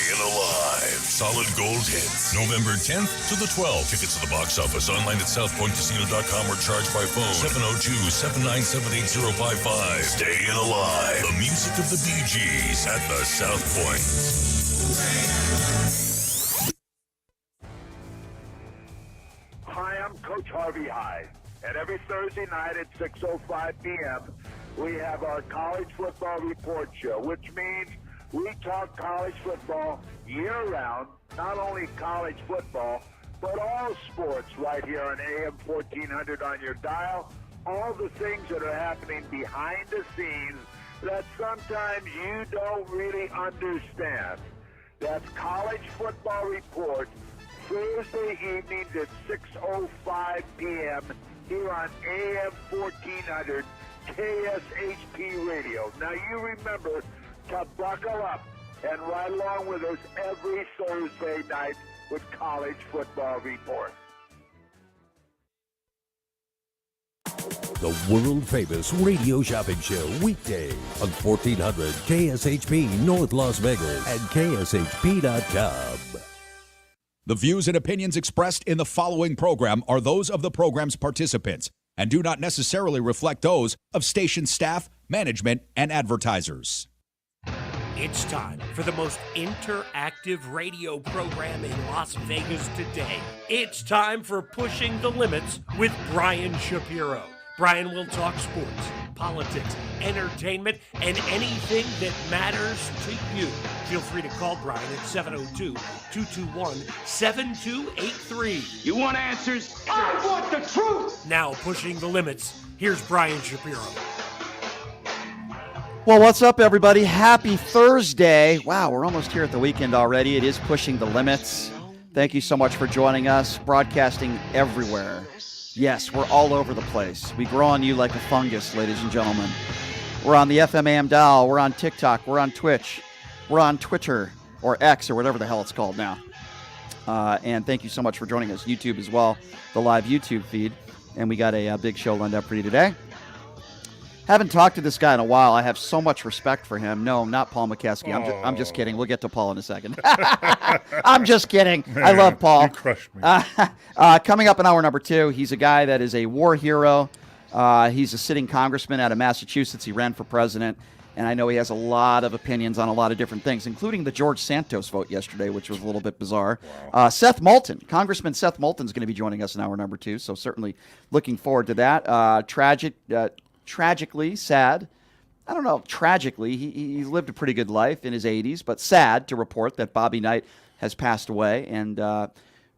Staying Alive. Solid Gold Hits. November 10th to the 12th. Tickets to the box office online at southpointcasino.com or charged by phone. 702-797-8055. Staying Alive. The music of the Bee Gees at the South Point. Hi, I'm Coach Harvey Hyde. And every Thursday night at 6:05 p.m., we have our college football report show, which means we talk college football year-round, not only college football, but all sports right here on AM 1400 on your dial. All the things that are happening behind the scenes that sometimes you don't really understand. That's College Football Report, Thursday evenings at 6:05 p.m. here on AM 1400 KSHP Radio. Now you remember to buckle up and ride along with us every Thursday night with College Football Report. The world-famous radio shopping show, weekday on 1400 KSHP North Las Vegas and KSHP.com. The views and opinions expressed in the following program are those of the program's participants and do not necessarily reflect those of station staff, management, and advertisers. It's time for the most interactive radio program in Las Vegas today. It's time for Pushing the Limits with Brian Shapiro. Brian will talk sports, politics, entertainment, and anything that matters to you. Feel free to call Brian at 702-221-7283. You want answers? I want the truth! Now, Pushing the Limits, here's Brian Shapiro. Well, what's up, everybody? Happy Thursday. Wow, we're almost here at the weekend already. It is Pushing the Limits. Thank you so much for joining us, broadcasting everywhere. Yes, we're all over the place. We grow on you like a fungus, ladies and gentlemen. We're on the FMAM dial. We're on TikTok. We're on Twitch. We're on Twitter or X or whatever the hell it's called now. And thank you so much for joining us. YouTube as well, the live YouTube feed. And we got a big show lined up for you today. Haven't talked to this guy in a while. I have so much respect for him. No, not Paul Mokeski. I'm just kidding. We'll get to Paul in a second. I'm just kidding. I love Paul. You crushed me. Coming up in hour number 2, he's a guy that is a war hero. He's a sitting congressman out of Massachusetts. He ran for president. And I know he has a lot of opinions on a lot of different things, including the George Santos vote yesterday, which was a little bit bizarre. Wow. Seth Moulton, Congressman Seth Moulton is going to be joining us in hour number 2. So certainly looking forward to that. Tragically sad. I don't know, tragically, he lived a pretty good life in his 80s, but sad to report that Bobby Knight has passed away. And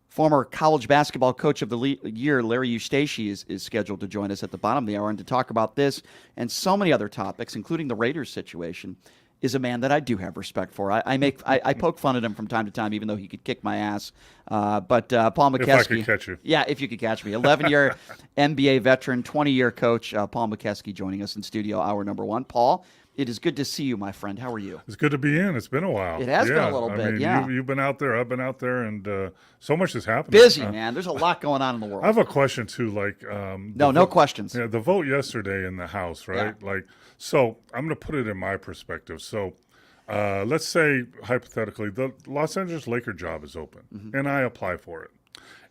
former college basketball coach of the year, Larry Eustachy, is scheduled to join us at the bottom of the hour. And to talk about this and so many other topics, including the Raiders situation, is a man that I do have respect for. I poke fun at him from time to time, even though he could kick my ass. But Paul Mokeski. If I could catch you. Yeah, if you could catch me. 11-year NBA veteran, 20-year coach, Paul Mokeski joining us in studio, hour number 1. Paul, it is good to see you, my friend. How are you? It's good to be in. It's been a while. It has been a little bit, mean, yeah. You've been out there. I've been out there, and so much has happened. Busy, man. There's a lot going on in the world. I have a question, too. Like, no questions. Yeah, the vote yesterday in the House, right? Yeah. So I'm going to put it in my perspective. So let's say, hypothetically, the Los Angeles Laker job is open, and I apply for it.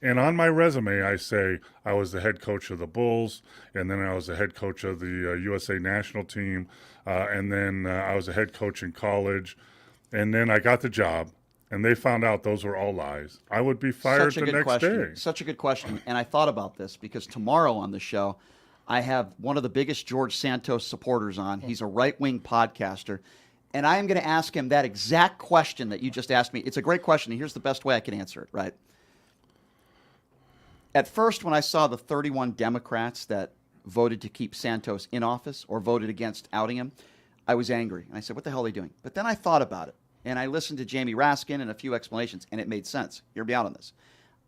And on my resume, I say I was the head coach of the Bulls, and then I was the head coach of the USA national team, and then I was a head coach in college, and then I got the job, and they found out those were all lies. I would be fired the next day. Such a good question. And I thought about this because tomorrow on the show, I have one of the biggest George Santos supporters on. He's a right-wing podcaster. And I am going to ask him that exact question that you just asked me. It's a great question, and here's the best way I can answer it, right? At first, when I saw the 31 Democrats that voted to keep Santos in office or voted against outing him, I was angry. And I said, what the hell are they doing? But then I thought about it, and I listened to Jamie Raskin and a few explanations, and it made sense. Hear me out on this.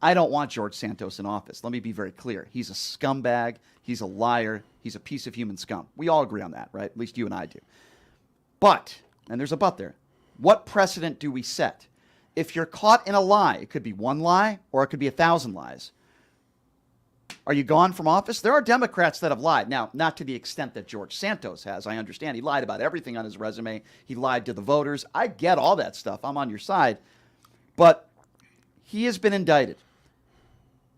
I don't want George Santos in office. Let me be very clear. He's a scumbag. He's a liar. He's a piece of human scum. We all agree on that, right? At least you and I do. But, and there's a but there, what precedent do we set? If you're caught in a lie, it could be one lie or it could be 1,000 lies. Are you gone from office? There are Democrats that have lied. Now, not to the extent that George Santos has. I understand he lied about everything on his resume. He lied to the voters. I get all that stuff. I'm on your side. But he has been indicted.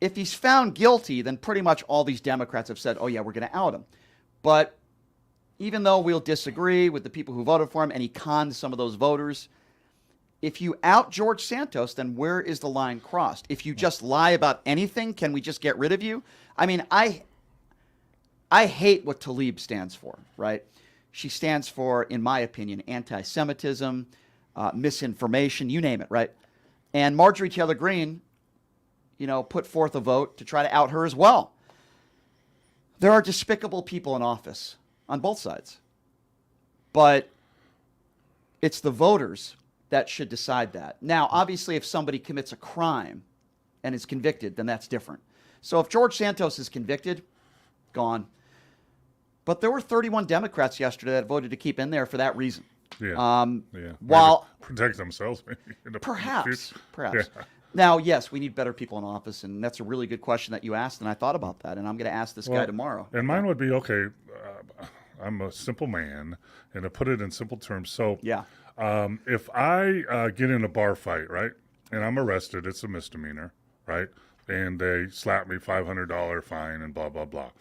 If he's found guilty, then pretty much all these Democrats have said, oh, yeah, we're going to out him. But even though we'll disagree with the people who voted for him and he conned some of those voters, if you out George Santos, then where is the line crossed? If you just lie about anything, can we just get rid of you? I mean, I hate what Tlaib stands for, right? She stands for, in my opinion, anti-Semitism, misinformation, you name it, right? And Marjorie Taylor Greene, put forth a vote to try to out her as well. There are despicable people in office on both sides. But it's the voters that should decide that. Now, obviously, if somebody commits a crime and is convicted, then that's different. So if George Santos is convicted, gone. But there were 31 Democrats yesterday that voted to keep in there for that reason. Yeah. While protect themselves, maybe. Perhaps. Yeah. Now, yes, we need better people in office, and that's a really good question that you asked, and I thought about that, and I'm going to ask this guy tomorrow. And mine would be, okay, I'm a simple man, and to put it in simple terms, so if I get in a bar fight, right, and I'm arrested, it's a misdemeanor, right, and they slap me $500 fine and blah, blah, blah.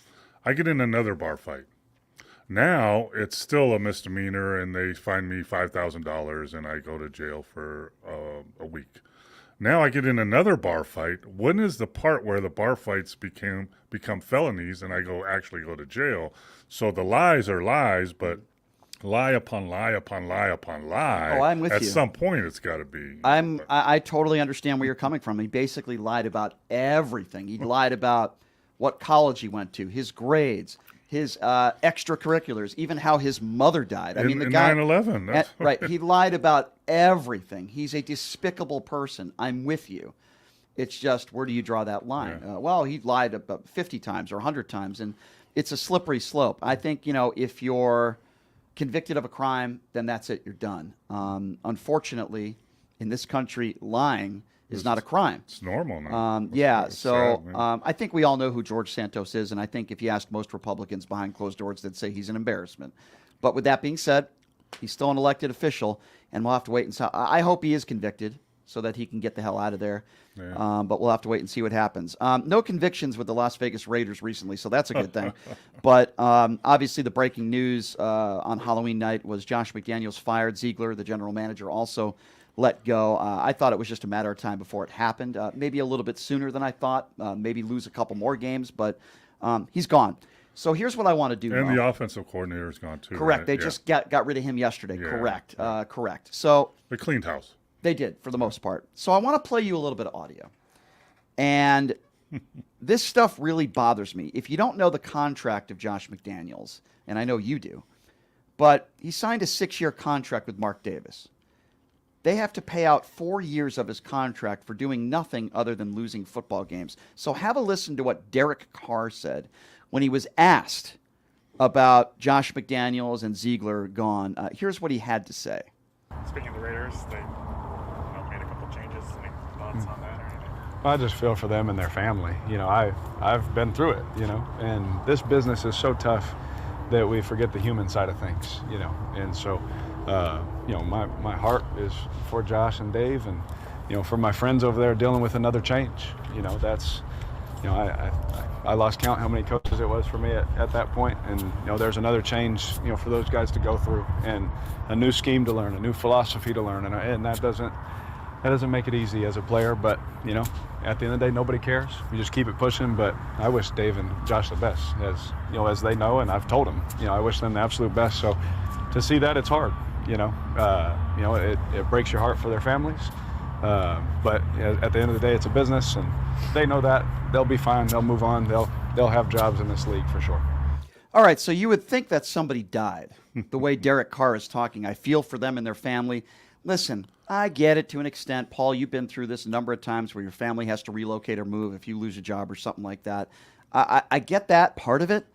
I get in another bar fight. Now it's still a misdemeanor, and they fine me $5,000, and I go to jail for a week. Now I get in another bar fight. When is the part where the bar fights become felonies and I actually go to jail? So the lies are lies, but lie upon lie upon lie upon lie. Oh, I'm with you. At some point, it's got to be. I totally understand where you're coming from. He basically lied about everything. He lied about what college he went to, his grades, his extracurriculars, even how his mother died. I mean, the guy 9/11. Right. He lied about everything. He's a despicable person. I'm with you. It's just, where do you draw that line? Yeah. Well, he lied about 50 times or 100 times, and it's a slippery slope. I think, if you're convicted of a crime, then that's it. You're done. Unfortunately, in this country, lying is not a crime. It's normal now. Sad, I think we all know who George Santos is, and I think if you asked most Republicans behind closed doors, they'd say he's an embarrassment. But with that being said, he's still an elected official, and we'll have to wait and see. I hope he is convicted so that he can get the hell out of there. Yeah. But we'll have to wait and see what happens. No convictions with the Las Vegas Raiders recently, so that's a good thing. But obviously the breaking news on Halloween night was Josh McDaniels fired. Ziegler, the general manager, also let go. I thought it was just a matter of time before it happened. Maybe a little bit sooner than I thought. Maybe lose a couple more games, but he's gone. So here's what I want to do. And the offensive coordinator is gone too. Correct. Right? They just got rid of him yesterday. Yeah. Correct. Correct. So they cleaned house. They did, for the most part. So I want to play you a little bit of audio. And this stuff really bothers me. If you don't know the contract of Josh McDaniels, and I know you do, but he signed a 6-year contract with Mark Davis. They have to pay out 4 years of his contract for doing nothing other than losing football games. So have a listen to what Derek Carr said when he was asked about Josh McDaniels and Ziegler gone. Here's what he had to say. Speaking of the Raiders, they made a couple changes. Any thoughts on that or anything? I just feel for them and their family. I've been through it, and this business is so tough that we forget the human side of things, and so, my heart is for Josh and Dave and, for my friends over there dealing with another change. That's, I lost count how many coaches it was for me at that point, and there's another change for those guys to go through, and a new scheme to learn, a new philosophy to learn, and that doesn't make it easy as a player. But at the end of the day, nobody cares. You just keep it pushing. But I wish Dave and Josh the best, as they know, and I've told them. I wish them the absolute best. So to see that, it's hard. It breaks your heart for their families. But at the end of the day, it's a business, and they know that. They'll be fine. They'll move on. They'll have jobs in this league for sure. All right, so you would think that somebody died. The way Derek Carr is talking, I feel for them and their family. Listen, I get it to an extent. Paul, you've been through this a number of times where your family has to relocate or move if you lose a job or something like that. I get that part of it,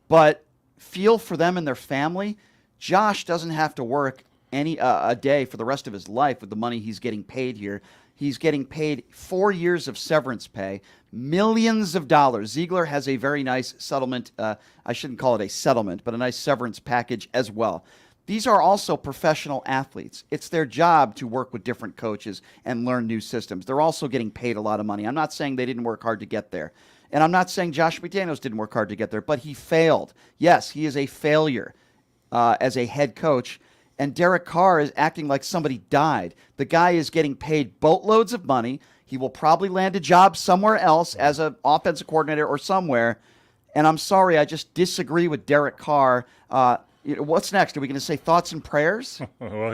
but feel for them and their family. Josh doesn't have to work a day for the rest of his life with the money he's getting paid here. He's getting paid 4 years of severance pay, millions of dollars. Ziegler has a very nice settlement. I shouldn't call it a settlement, but a nice severance package as well. These are also professional athletes. It's their job to work with different coaches and learn new systems. They're also getting paid a lot of money. I'm not saying they didn't work hard to get there. And I'm not saying Josh McDaniels didn't work hard to get there, but he failed. Yes, he is a failure as a head coach. And Derek Carr is acting like somebody died. The guy is getting paid boatloads of money. He will probably land a job somewhere else as an offensive coordinator or somewhere. And I'm sorry, I just disagree with Derek Carr. What's next? Are we going to say thoughts and prayers? Well,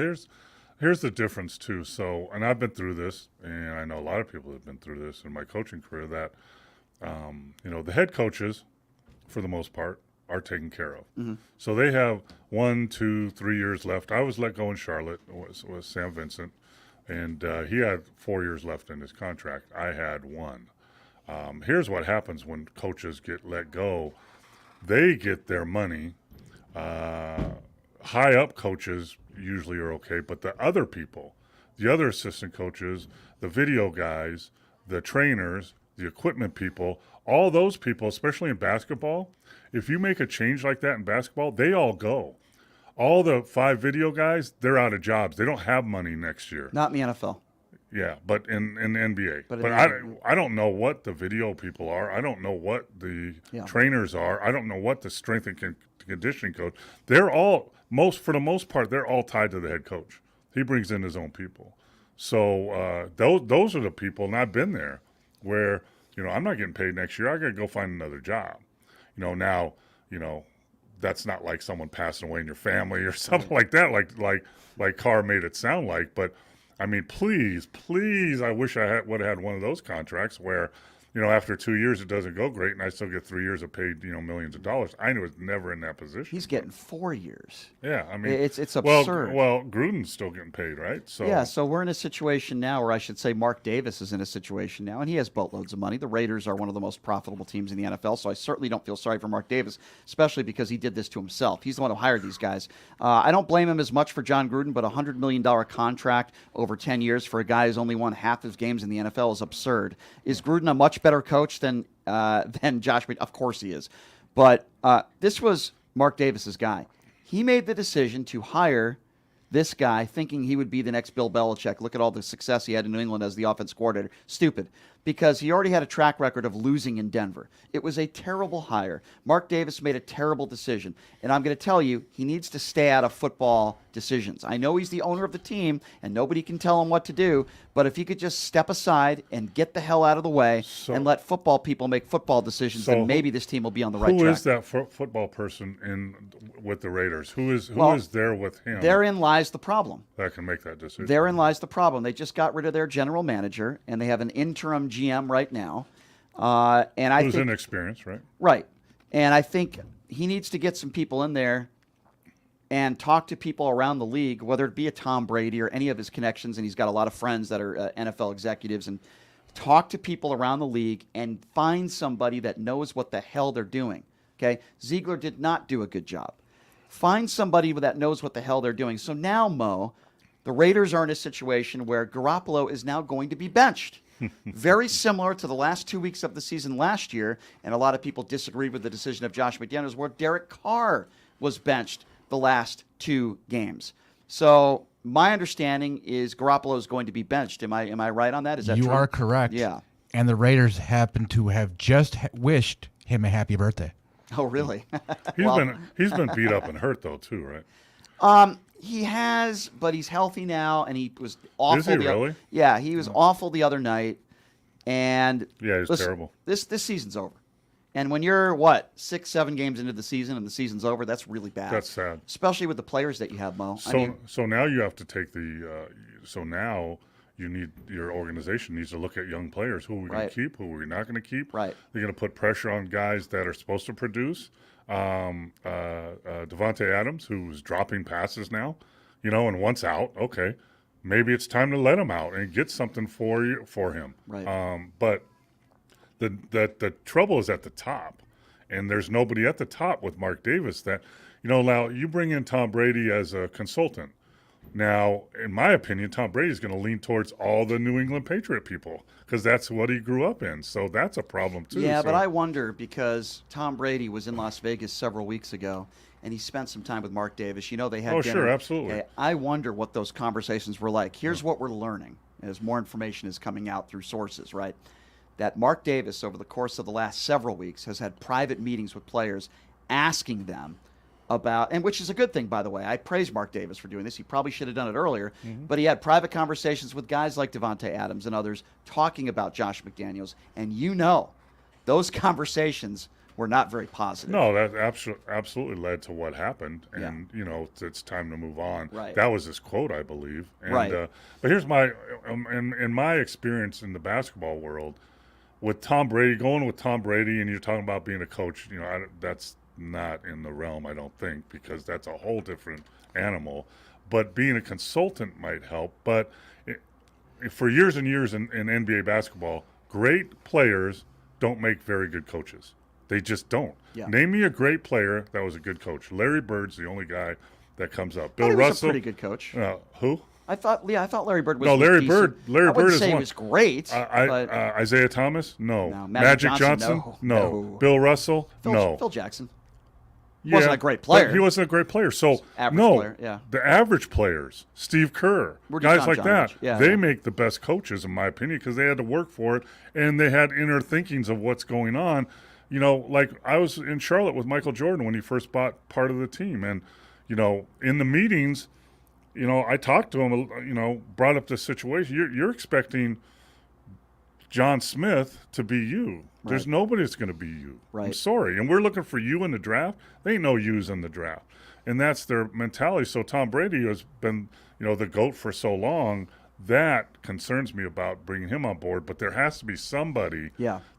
here's the difference, too. So, and I've been through this, and I know a lot of people have been through this in my coaching career, that, the head coaches, for the most part, are taken care of. Mm-hmm. So they have 1, 2, 3 years left. I was let go in Charlotte with Sam Vincent, and he had 4 years left in his contract. I had 1. Here's what happens when coaches get let go. They get their money. High up coaches usually are okay, but the other people, the other assistant coaches, the video guys, the trainers, the equipment people, all those people, especially in basketball, if you make a change like that in basketball, they all go. All the 5 video guys, they're out of jobs. They don't have money next year. Not in the NFL. Yeah, but in the NBA. But I don't know what the video people are. I don't know what the trainers are. I don't know what the strength and conditioning coach. They're all, for the most part, they're all tied to the head coach. He brings in his own people. So those are the people, and I've been there, where, I'm not getting paid next year. I got to go find another job. Now, that's not like someone passing away in your family or something like that, like Carr made it sound like. But, I mean, please, I wish I would have had one of those contracts where, after 2 years it doesn't go great and I still get 3 years of paid, millions of dollars. I was never in that position. He's getting 4 years. Yeah, I mean, it's absurd. Well, Gruden's still getting paid, right? So yeah, so we're in a situation now, or I should say Mark Davis is in a situation now, and he has boatloads of money. The Raiders are one of the most profitable teams in the NFL, so I certainly don't feel sorry for Mark Davis, especially because he did this to himself. He's the one who hired these guys. I don't blame him as much for John Gruden, but a $100 million contract over 10 years for a guy who's only won half his games in the NFL is absurd. Is Gruden a much better coach than Josh McDaniels? Of course he is. But this was Mark Davis's guy. He made the decision to hire this guy thinking he would be the next Bill Belichick. Look at all the success he had in New England as the offense coordinator. Stupid. Because he already had a track record of losing in Denver. It was a terrible hire. Mark Davis made a terrible decision. And I'm going to tell you, he needs to stay out of football decisions. I know he's the owner of the team, and nobody can tell him what to do, but if he could just step aside and get the hell out of the way and let football people make football decisions, then maybe this team will be on the right track. Who is that football person with the Raiders? Who is there with him? Therein lies the problem. That can make that decision. Therein lies the problem. They just got rid of their general manager, and they have an interim GM right now. Who's inexperienced, right? Right. And I think he needs to get some people in there and talk to people around the league, whether it be a Tom Brady or any of his connections, and he's got a lot of friends that are NFL executives, and talk to people around the league and find somebody that knows what the hell they're doing. Okay? Ziegler did not do a good job. Find somebody that knows what the hell they're doing. So now, Mo, the Raiders are in a situation where Garoppolo is now going to be benched. Very similar to the last 2 weeks of the season last year, and a lot of people disagreed with the decision of Josh McDaniels, where Derek Carr was benched the last 2 games. So my understanding is Garoppolo is going to be benched. Am I right on that? Is that true? You are correct. Yeah. And the Raiders happen to have just wished him a happy birthday. Oh, really? He's been beat up and hurt though too, right? He has, but he's healthy now, and he was awful. Is he really? Yeah, he was awful the other night. And yeah, he's terrible. This season's over. And when you're, 6-7 games into the season and the season's over, that's really bad. That's sad. Especially with the players that you have, Mo. So now you have to take so now you need, your organization needs to look at young players. Who are we going to keep? Who are we not going to keep? Right. They're going to put pressure on guys that are supposed to produce. Devontae Adams, who's dropping passes now, and once out, okay, maybe it's time to let him out and get something for him. Right. But the trouble is at the top, and there's nobody at the top with Mark Davis that, now you bring in Tom Brady as a consultant. Now, in my opinion, Tom Brady is going to lean towards all the New England Patriot people because that's what he grew up in. So that's a problem too. Yeah, so. but I wonder because Tom Brady was in Las Vegas several weeks ago, and he spent some time with Mark Davis. You know, they had dinner. Sure, absolutely. Okay, I wonder what those conversations were like. Here's what we're learning as more information is coming out through sources, right? That Mark Davis, over the course of the last several weeks, has had private meetings with players asking them about, and which is a good thing, by the way. I praise Mark Davis for doing this. He probably should have done it earlier, but he had private conversations with guys like Davante Adams and others talking about Josh McDaniels, and you know those conversations were not very positive. No, that absolutely led to what happened, and you know it's time to move on. Right. That was his quote, I believe. And, right. But here's my in my experience in the basketball world with Tom Brady, going with Tom Brady, and you're talking about being a coach. You know, that's not in the realm, I don't think, because that's a whole different animal. But being a consultant might help. But for years and years in NBA basketball, great players don't make very good coaches. They just don't. Yeah. Name me a great player that was a good coach. Larry Bird's the only guy that comes up. Bill Russell was a pretty good coach. Who? I thought Larry Bird was. No, Larry Bird. Larry Bird is say one. He was great. But Isaiah Thomas? No. No. Magic Johnson? No. Bill Russell? No. Phil Jackson. Yeah, wasn't a great player. He wasn't a great player. So player, yeah. The average players, Steve Kerr, guys like that, they make the best coaches, in my opinion, because they had to work for it and they had inner thinkings of what's going on. You know, like I was in Charlotte with Michael Jordan when he first bought part of the team, and you know, in the meetings, you know, I talked to him, you know, brought up the situation. You're expecting John Smith to be you. Right. There's nobody that's going to be you. Right. I'm sorry. And we're looking for you in the draft. There ain't no yous in the draft. And that's their mentality. So Tom Brady has been, you know, the GOAT for so long. That concerns me about bringing him on board. But there has to be somebody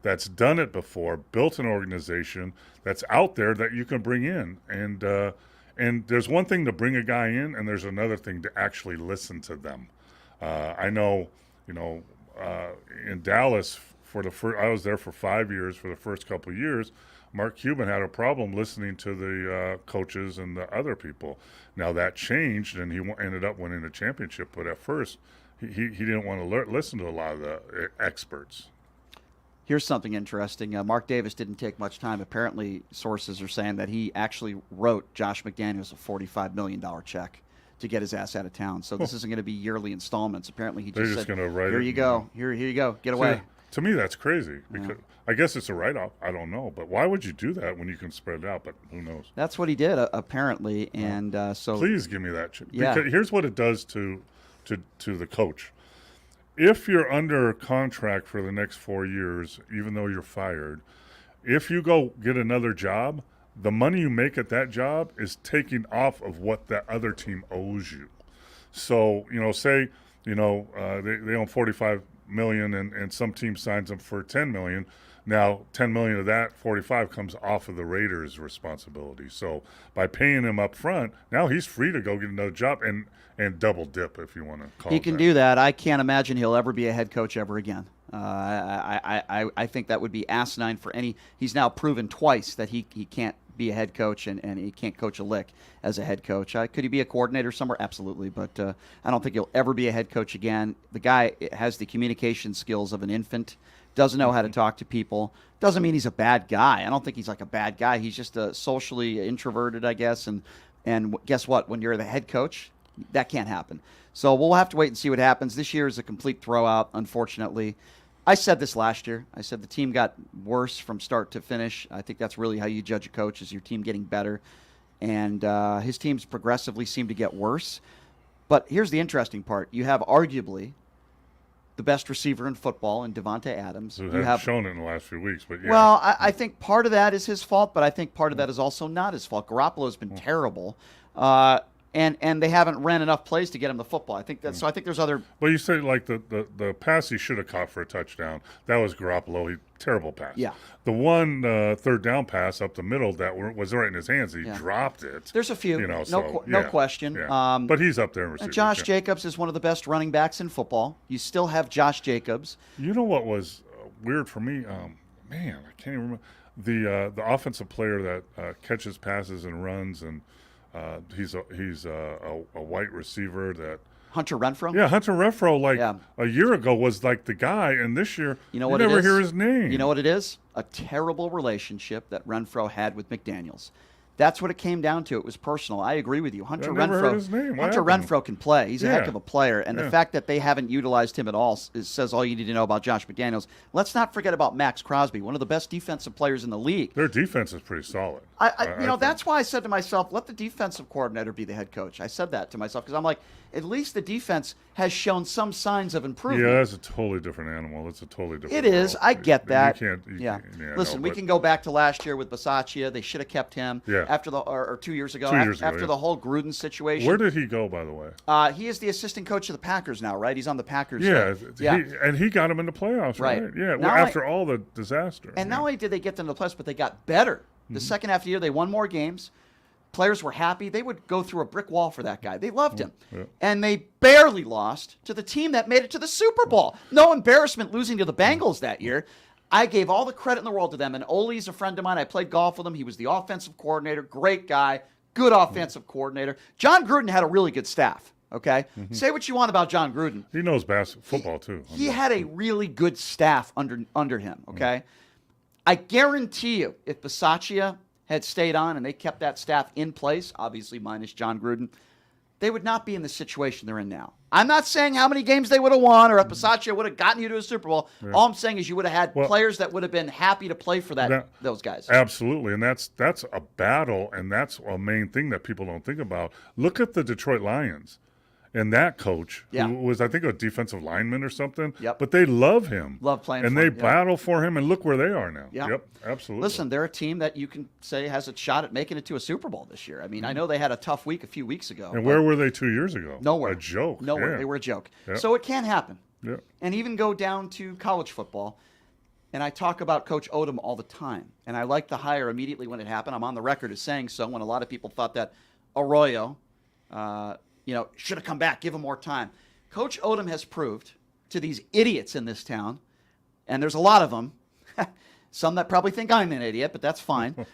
that's done it before, built an organization that's out there that you can bring in. And there's one thing to bring a guy in, and there's another thing to actually listen to them. I know, you know, in Dallas, I was there for 5 years. For the first couple of years, Mark Cuban had a problem listening to the coaches and the other people. Now that changed, and he ended up winning a championship. But at first, he didn't want to listen to a lot of the experts. Here's something interesting. Mark Davis didn't take much time. Apparently, sources are saying that he actually wrote Josh McDaniels a $45 million check to get his ass out of town. So this isn't going to be yearly installments. Apparently, he just said, going to write "Here you go. Here you go. Get away." To me, that's crazy. Because I guess it's a write-off. I don't know, but why would you do that when you can spread it out? But who knows? That's what he did, apparently. And so, please give me that check. Yeah. Because here's what it does to the coach. If you're under contract for the next 4 years, even though you're fired, if you go get another job, the money you make at that job is taking off of what that other team owes you. So, you know, say, you know, they own $45 million and some team signs them for $10 million. Now, $10 million of that 45 comes off of the Raiders' responsibility. So by paying him up front, now he's free to go get another job and double dip, if you want to call it. He can do that. I can't imagine he'll ever be a head coach ever again. I think that would be asinine for any. He's now proven twice that he can't be a head coach and he can't coach a lick as a head coach. Could he be a coordinator somewhere? Absolutely, but I don't think he'll ever be a head coach again. The guy has the communication skills of an infant, doesn't know how to talk to people. Doesn't mean he's a bad guy. I don't think he's like a bad guy. He's just socially introverted, I guess. And guess what? When you're the head coach, that can't happen. So we'll have to wait and see what happens. This year is a complete throwout, unfortunately. I said this last year. I said the team got worse from start to finish. I think that's really how you judge a coach, is your team getting better. And his teams progressively seem to get worse. But here's the interesting part. You have arguably the best receiver in football in Davante Adams. Who have shown it in the last few weeks. But yeah. Well, I think part of that is his fault, but I think part of that is also not his fault. Garoppolo's been terrible. And they haven't ran enough plays to get him the football. I think so. I think there's other. Well, you say like the pass he should have caught for a touchdown. That was Garoppolo. Terrible pass. Yeah. The one third down pass up the middle that was right in his hands. He dropped it. There's a few. You know, no question. Yeah. But he's up there in receivers. Josh Jacobs is one of the best running backs in football. You still have Josh Jacobs. You know what was weird for me? Man, I can't even remember the offensive player that catches passes and runs and. He's a white receiver that. Hunter Renfrow? Yeah, Hunter Renfrow, a year ago was like the guy, and this year you never hear his name. You know what it is? A terrible relationship that Renfrow had with McDaniels. That's what it came down to. It was personal. I agree with you. Hunter Renfrow can play. He's a heck of a player. And the fact that they haven't utilized him at all says all you need to know about Josh McDaniels. Let's not forget about Max Crosby, one of the best defensive players in the league. Their defense is pretty solid. That's why I said to myself, let the defensive coordinator be the head coach. I said that to myself because I'm like, at least the defense has shown some signs of improvement. Yeah, that's a totally different animal. It's a totally different It is. I get that. You can't. Listen, we can go back to last year with Bisaccia. They should have kept him. Yeah. After or 2 years ago. After yeah. the whole Gruden situation. Where did he go, by the way? He is the assistant coach of the Packers now, right? He's on the Packers. Yeah. And he got him in the playoffs, right? Yeah. Well, after all the disaster. And not only did they get them to the playoffs, but they got better. The second half of the year, they won more games. Players were happy. They would go through a brick wall for that guy. They loved him. Yeah. And they barely lost to the team that made it to the Super Bowl. No embarrassment losing to the Bengals that year. I gave all the credit in the world to them. And Ole's a friend of mine. I played golf with him. He was the offensive coordinator. Great guy. Good offensive coordinator. John Gruden had a really good staff. Okay? Say what you want about John Gruden. He knows football, too. He had a really good staff under him. Okay? I guarantee you, if Bisaccia had stayed on and they kept that staff in place, obviously minus John Gruden, they would not be in the situation they're in now. I'm not saying how many games they would have won or if Bisaccia would have gotten you to a Super Bowl. Yeah. All I'm saying is you would have had players that would have been happy to play for those guys. Absolutely, and that's a battle, and that's a main thing that people don't think about. Look at the Detroit Lions. And that coach, who was, I think, a defensive lineman or something, but they love him. Love playing and for him. And they battle for him, and look where they are now. Yep, absolutely. Listen, they're a team that you can say has a shot at making it to a Super Bowl this year. I mean, I know they had a tough week a few weeks ago. And where were they 2 years ago? Nowhere. A joke. Nowhere. Yeah. They were a joke. Yep. So it can happen. Yep. And even go down to college football. And I talk about Coach Odom all the time. And I like the hire immediately when it happened. I'm on the record as saying so when a lot of people thought that Arroyo should have come back, give him more time. Coach Odom has proved to these idiots in this town, and there's a lot of them, some that probably think I'm an idiot, but that's fine,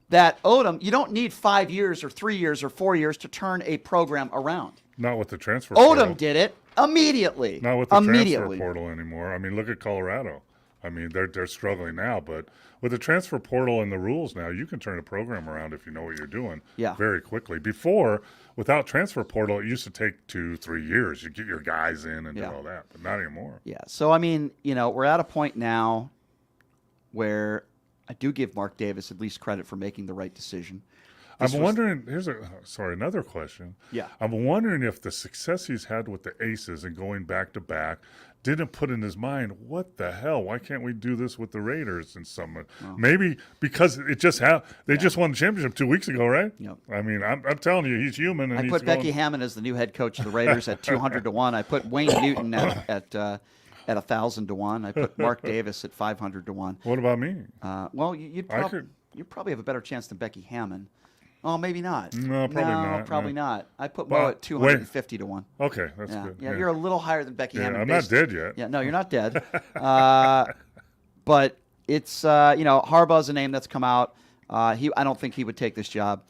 that Odom, you don't need 5 years or 3 years or 4 years to turn a program around. Not with the transfer portal. Odom did it immediately. Not with the transfer portal anymore. I mean, look at Colorado. I mean, they're struggling now, but with the transfer portal and the rules now, you can turn a program around if you know what you're doing very quickly. Before, without transfer portal, it used to take 2-3 years. You get your guys in and do all that, but not anymore. Yeah. So, I mean, we're at a point now where I do give Mark Davis at least credit for making the right decision. I'm wondering, another question. Yeah. I'm wondering if the success he's had with the Aces and going back-to-back didn't put in his mind, what the hell? Why can't we do this with the Raiders in some? Maybe because it just they just won the championship 2 weeks ago, right? Yep. I mean, I'm telling you, he's human. And I put Becky Hammon as the new head coach of the Raiders at 200 to 1. I put Wayne Newton at 1,000 to 1. I put Mark Davis at 500 to 1. What about me? Well, you'd probably have a better chance than Becky Hammon. Oh, maybe not. No, probably not. Probably not. I put Mo at 250 to 1 Okay, that's good. Yeah, you're a little higher than Becky Hammon. I'm not dead yet. Yeah, no, you're not dead. But it's Harbaugh's a name that's come out. I don't think he would take this job.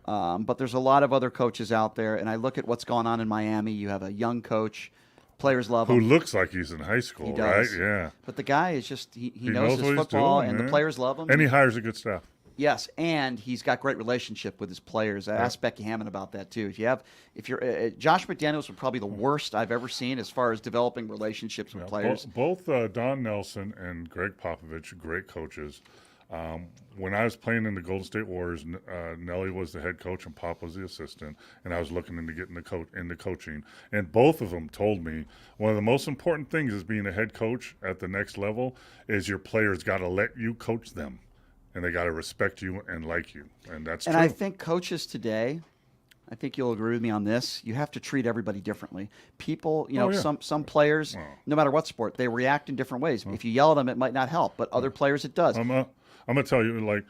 But there's a lot of other coaches out there, and I look at what's going on in Miami. You have a young coach. Players love him. Who looks like he's in high school, right? Yeah. But the guy is just he knows his football, and the players love him. And he hires a good staff. Yes, and he's got great relationship with his players. I asked Becky Hammon about that too. If you're Josh McDaniels was probably the worst I've ever seen as far as developing relationships with players. Both Don Nelson and Greg Popovich, great coaches. When I was playing in the Golden State Warriors, Nelly was the head coach and Pop was the assistant, and I was looking into getting into coaching. And both of them told me one of the most important things is being a head coach at the next level is your players got to let you coach them. And they got to respect you and like you, and that's true. And I think coaches today, I think you'll agree with me on this. You have to treat everybody differently. People, some players, no matter what sport, they react in different ways. If you yell at them, it might not help, but other players, it does. I'm gonna tell you, like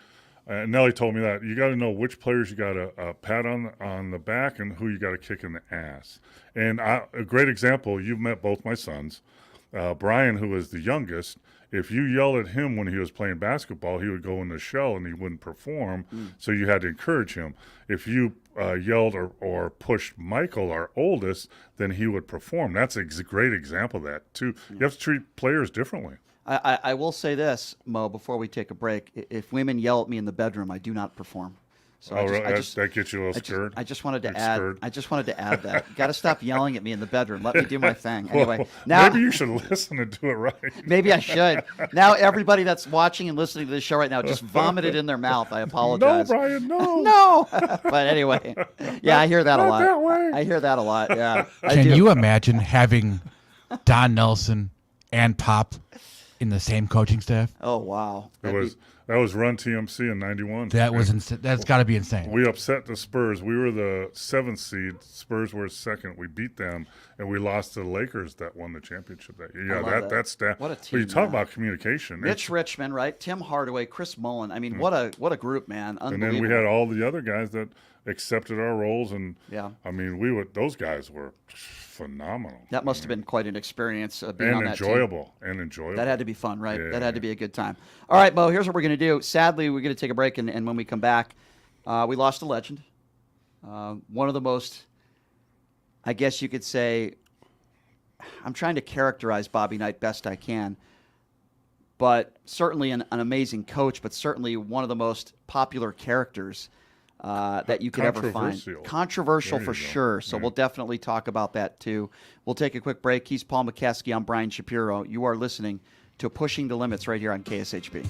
Nelly told me that you got to know which players you got to pat on the back and who you got to kick in the ass. And a great example, you've met both my sons. Brian, who was the youngest, if you yelled at him when he was playing basketball, he would go in the shell and he wouldn't perform. So you had to encourage him. If you yelled or pushed Michael, our oldest, then he would perform. That's a great example of that, too. You have to treat players differently. I will say this, Mo, before we take a break. If women yell at me in the bedroom, I do not perform. So that gets you a little scared? I just wanted to add that. You got to stop yelling at me in the bedroom. Let me do my thing. Anyway, now maybe you should listen and do it right. Maybe I should. Now everybody that's watching and listening to this show right now just vomited in their mouth. I apologize. No, Brian, no. No. But anyway, yeah, I hear that a lot. I hear that a lot. Yeah. Can you imagine having Don Nelson and Pop in the same coaching staff? Oh wow. That was Run TMC in '91. That was that's got to be insane. We upset the Spurs. We were the 7th seed. Spurs were 2nd. We beat them, and we lost to the Lakers that won the championship that year. Yeah, that's that. What a team! But you talk about communication. Mitch Richmond, right? Tim Hardaway, Chris Mullen. I mean, what a group, man! And then we had all the other guys that accepted our roles, and yeah, I mean, those guys were phenomenal. That must have been quite an experience being on that team. And enjoyable. That had to be fun, right? Yeah. That had to be a good time. All right, Mo, here's what we're going to do. Sadly, we're going to take a break, and when we come back, we lost a legend. One of the most, I guess you could say, I'm trying to characterize Bobby Knight best I can, but certainly an amazing coach, but certainly one of the most popular characters that you could ever find. Controversial for sure. So we'll definitely talk about that too. We'll take a quick break. He's Paul Mokeski. I'm Brian Shapiro. You are listening to Pushing the Limits right here on KSHP.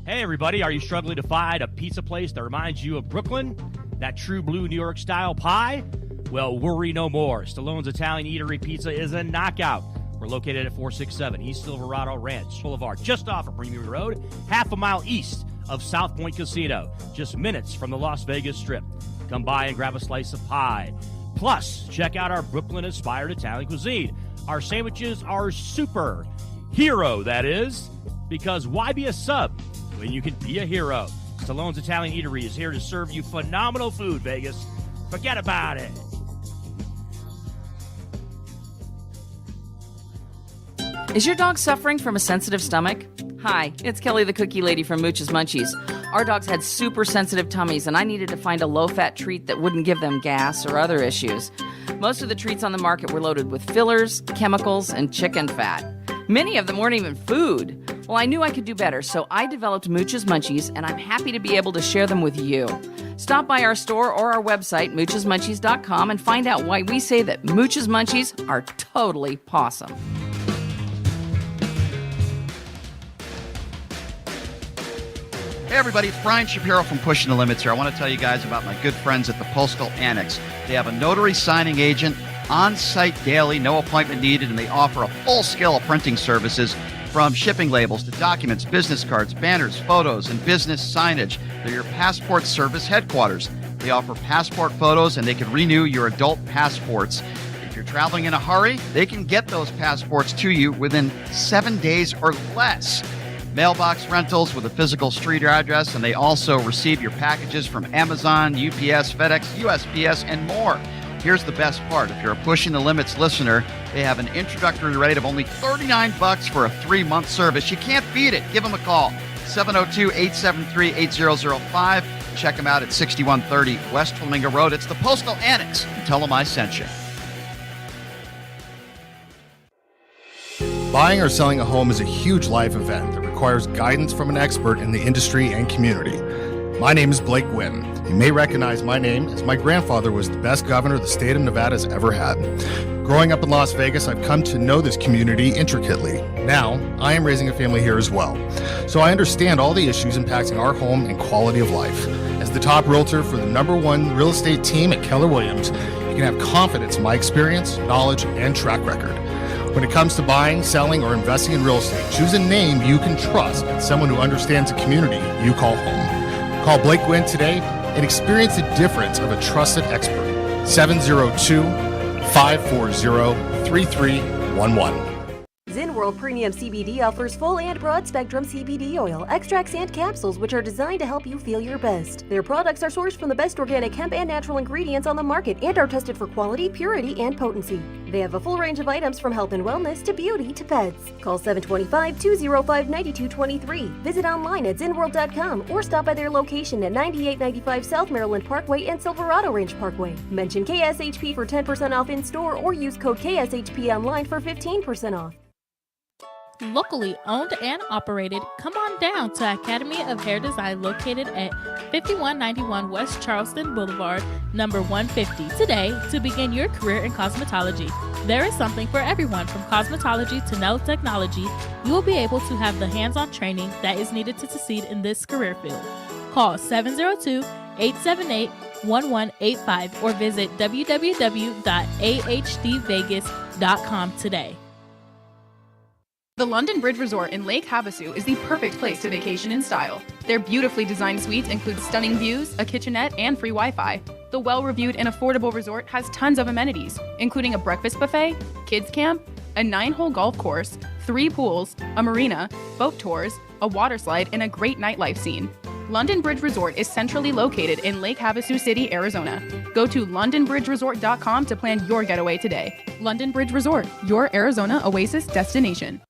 Hey everybody, are you struggling to find a pizza place that reminds you of Brooklyn? That true blue New York style pie? Well, worry no more. Stallone's Italian Eatery Pizza is a knockout. We're located at 467 East Silverado Ranch Boulevard, just off of Premium Road, half a mile east of South Point Casino, just minutes from the Las Vegas Strip. Come by and grab a slice of pie. Plus, check out our Brooklyn-inspired Italian cuisine. Our sandwiches are super. Hero, that is. Because why be a sub when you can be a hero? Stallone's Italian Eatery is here to serve you phenomenal food, Vegas. Forget about it. Is your dog suffering from a sensitive stomach? Hi, it's Kelly the Cookie Lady from Mooch's Munchies. Our dogs had super sensitive tummies, and I needed to find a low-fat treat that wouldn't give them gas or other issues. Most of the treats on the market were loaded with fillers, chemicals, and chicken fat. Many of them weren't even food. Well, I knew I could do better, so I developed Mooch's Munchies, and I'm happy to be able to share them with you. Stop by our store or our website, moochesmunchies.com, and find out why we say that Mooch's Munchies are totally pawsome. Hey everybody, it's Brian Shapiro from Pushing the Limits here. I want to tell you guys about my good friends at the Postal Annex. They have a notary signing agent, on-site daily, no appointment needed, and they offer a full scale of printing services from shipping labels to documents, business cards, banners, photos, and business signage. They're your passport service headquarters. They offer passport photos, and they can renew your adult passports. If you're traveling in a hurry, they can get those passports to you within 7 days or less. Mailbox rentals with a physical street address, and they also receive your packages from Amazon, UPS, FedEx, USPS, and more. Here's the best part. If you're a Pushing the Limits listener, they have an introductory rate of only $39 for a 3-month service. You can't beat it. Give them a call, 702-873-8005. Check them out at 6130 West Flamingo Road. It's the Postal Annex. Tell them I sent you. Buying or selling a home is a huge life event that requires guidance from an expert in the industry and community. My name is Blake Wynn. You may recognize my name as my grandfather was the best governor the state of Nevada has ever had. Growing up in Las Vegas, I've come to know this community intricately. Now, I am raising a family here as well. So I understand all the issues impacting our home and quality of life. As the top realtor for the #1 real estate team at Keller Williams, you can have confidence in my experience, knowledge, and track record. When it comes to buying, selling, or investing in real estate, choose a name you can trust and someone who understands the community you call home. Call Blake Wynn today and experience the difference of a trusted expert. 702-540-3311. ZenWorld Premium CBD offers full and broad-spectrum CBD oil, extracts, and capsules, which are designed to help you feel your best. Their products are sourced from the best organic hemp and natural ingredients on the market and are tested for quality, purity, and potency. They have a full range of items from health and wellness to beauty to pets. Call 725-205-9223. Visit online at zenworld.com or stop by their location at 9895 South Maryland Parkway and Silverado Range Parkway. Mention KSHP for 10% off in-store or use code KSHP online for 15% off. Locally owned and operated, come on down to Academy of Hair Design located at 5191 West Charleston Boulevard, number 150 today to begin your career in cosmetology. There is something for everyone from cosmetology to nail technology. You will be able to have the hands-on training that is needed to succeed in this career field. Call 702-878-1185 or visit www.ahdvegas.com today. The London Bridge Resort in Lake Havasu is the perfect place to vacation in style. Their beautifully designed suites include stunning views, a kitchenette, and free Wi-Fi. The well-reviewed and affordable resort has tons of amenities, including a breakfast buffet, kids camp, a 9-hole golf course, 3 pools, a marina, boat tours, a water slide, and a great nightlife scene. London Bridge Resort is centrally located in Lake Havasu City, Arizona. Go to londonbridgeresort.com to plan your getaway today. London Bridge Resort, your Arizona oasis destination.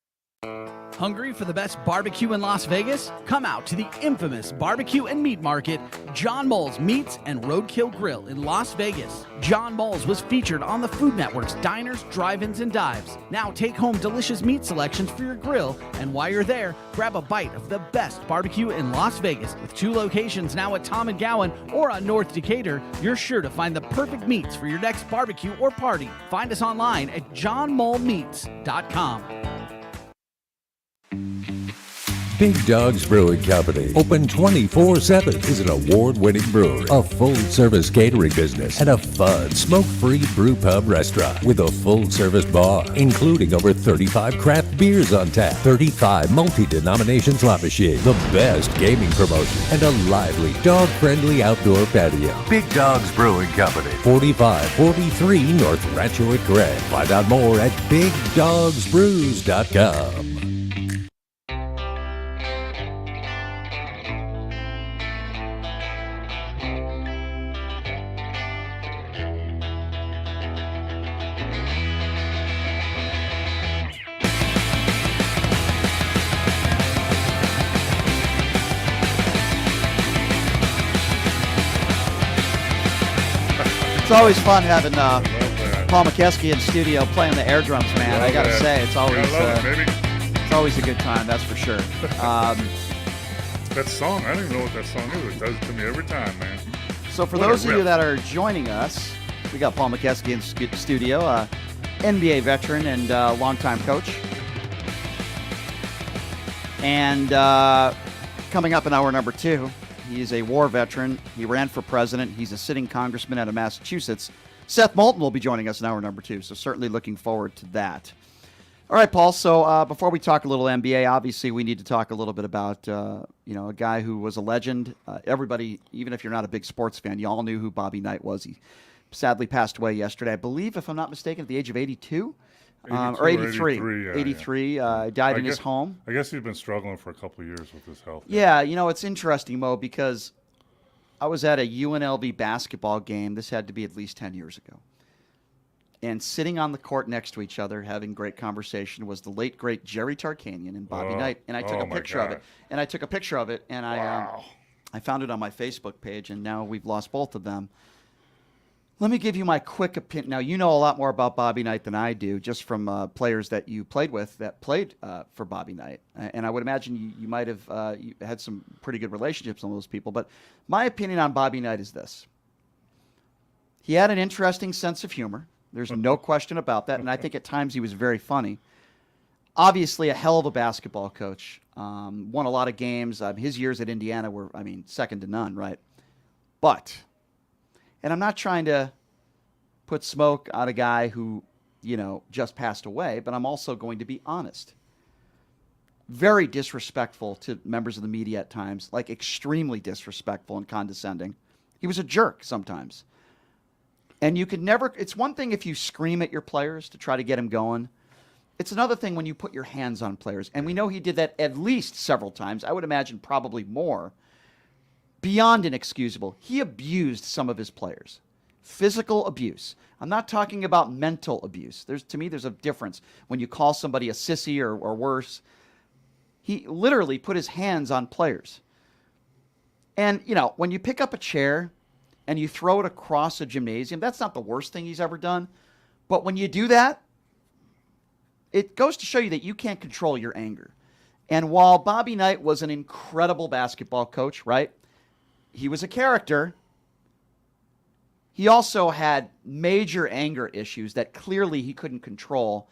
Hungry for the best barbecue in Las Vegas? Come out to the infamous barbecue and meat market, John Mole's Meats and Roadkill Grill in Las Vegas. John Mole's was featured on the Food Network's Diners, Drive-Ins, and Dives. Now take home delicious meat selections for your grill, and while you're there, grab a bite of the best barbecue in Las Vegas. With 2 locations now at Tom and Gowan or on North Decatur, you're sure to find the perfect meats for your next barbecue or party. Find us online at johnmolemeats.com. Big Dogs Brewing Company, open 24/7, is an award-winning brewery, a full-service catering business, and a fun, smoke-free brew pub restaurant with a full-service bar, including over 35 craft beers on tap, 35 multi-denomination slot machines, the best gaming promotion, and a lively, dog-friendly outdoor patio. Big Dogs Brewing Company, 4543 North Rancho at Gray. Find out more at BigDogsBrews.com. It's always fun having Paul Mokeski in studio playing the air drums, man. I gotta say, it's always it's always a good time, that's for sure. That song, I don't even know what that song is. It does it to me every time, man. So for those of you that are joining us, we got Paul Mokeski in studio, NBA veteran and longtime coach. And coming up in hour number 2, he is a war veteran. He ran for president. He's a sitting congressman out of Massachusetts. Seth Moulton will be joining us in hour number 2, so certainly looking forward to that. All right, Paul, so before we talk a little NBA, obviously we need to talk a little bit about a guy who was a legend. Everybody, even if you're not a big sports fan, you all knew who Bobby Knight was. He sadly passed away yesterday, I believe, if I'm not mistaken, at the age of 82. Or 83. 83. Died in his home. I guess he's been struggling for a couple of years with his health. Yeah, it's interesting, Mo, because I was at a UNLV basketball game. This had to be at least 10 years ago. And sitting on the court next to each other, having great conversation, was the late, great Jerry Tarkanian and Bobby Knight. And I took a picture of it. And I found it on my Facebook page, and now we've lost both of them. Let me give you my quick opinion. Now, you know a lot more about Bobby Knight than I do, just from players that you played with that played for Bobby Knight. And I would imagine you might have you had some pretty good relationships with those people. But my opinion on Bobby Knight is this. He had an interesting sense of humor. There's no question about that. And I think at times he was very funny. Obviously, a hell of a basketball coach. Won a lot of games. His years at Indiana were, second to none, right? But... and I'm not trying to put smoke on a guy who, just passed away, but I'm also going to be honest. Very disrespectful to members of the media at times, like extremely disrespectful and condescending. He was a jerk sometimes. And you could never, it's one thing if you scream at your players to try to get them going, It's another thing when you put your hands on players, and we know he did that at least several times. I would imagine probably more. Beyond inexcusable, he abused some of his players. Physical abuse. I'm not talking about mental abuse. To me, there's a difference when you call somebody a sissy or worse. He literally put his hands on players. And, when you pick up a chair and you throw it across a gymnasium, that's not the worst thing he's ever done. But when you do that, it goes to show you that you can't control your anger. And while Bobby Knight was an incredible basketball coach, right? He was a character. He also had major anger issues that clearly he couldn't control.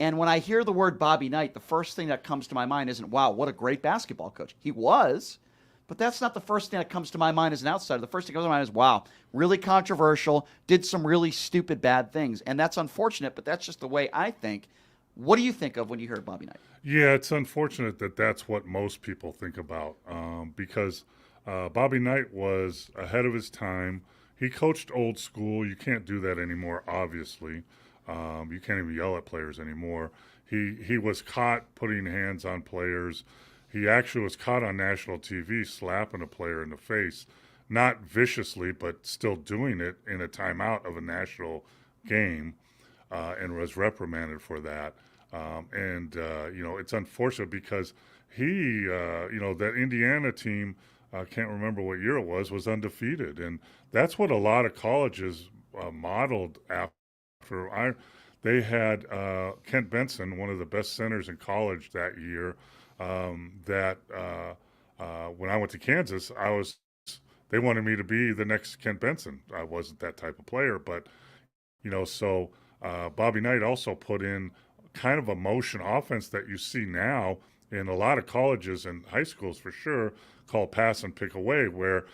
And when I hear the word Bobby Knight, the first thing that comes to my mind isn't, wow, what a great basketball coach. He was, but that's not the first thing that comes to my mind as an outsider. The first thing that comes to my mind is, wow, really controversial, did some really stupid, bad things. And that's unfortunate, but that's just the way I think. What do you think of when you hear Bobby Knight? Yeah, it's unfortunate that that's what most people think about because Bobby Knight was ahead of his time. He coached old school. You can't do that anymore, obviously. You can't even yell at players anymore. He was caught putting hands on players. He actually was caught on national TV slapping a player in the face, not viciously, but still doing it in a timeout of a national game, and was reprimanded for that. It's unfortunate because he, that Indiana team, I can't remember what year it was undefeated. And that's what a lot of colleges modeled after. They had Kent Benson, one of the best centers in college that year, when I went to Kansas, they wanted me to be the next Kent Benson. I wasn't that type of player, but, Bobby Knight also put in kind of a motion offense that you see now in a lot of colleges and high schools for sure, called pass and pick away, where,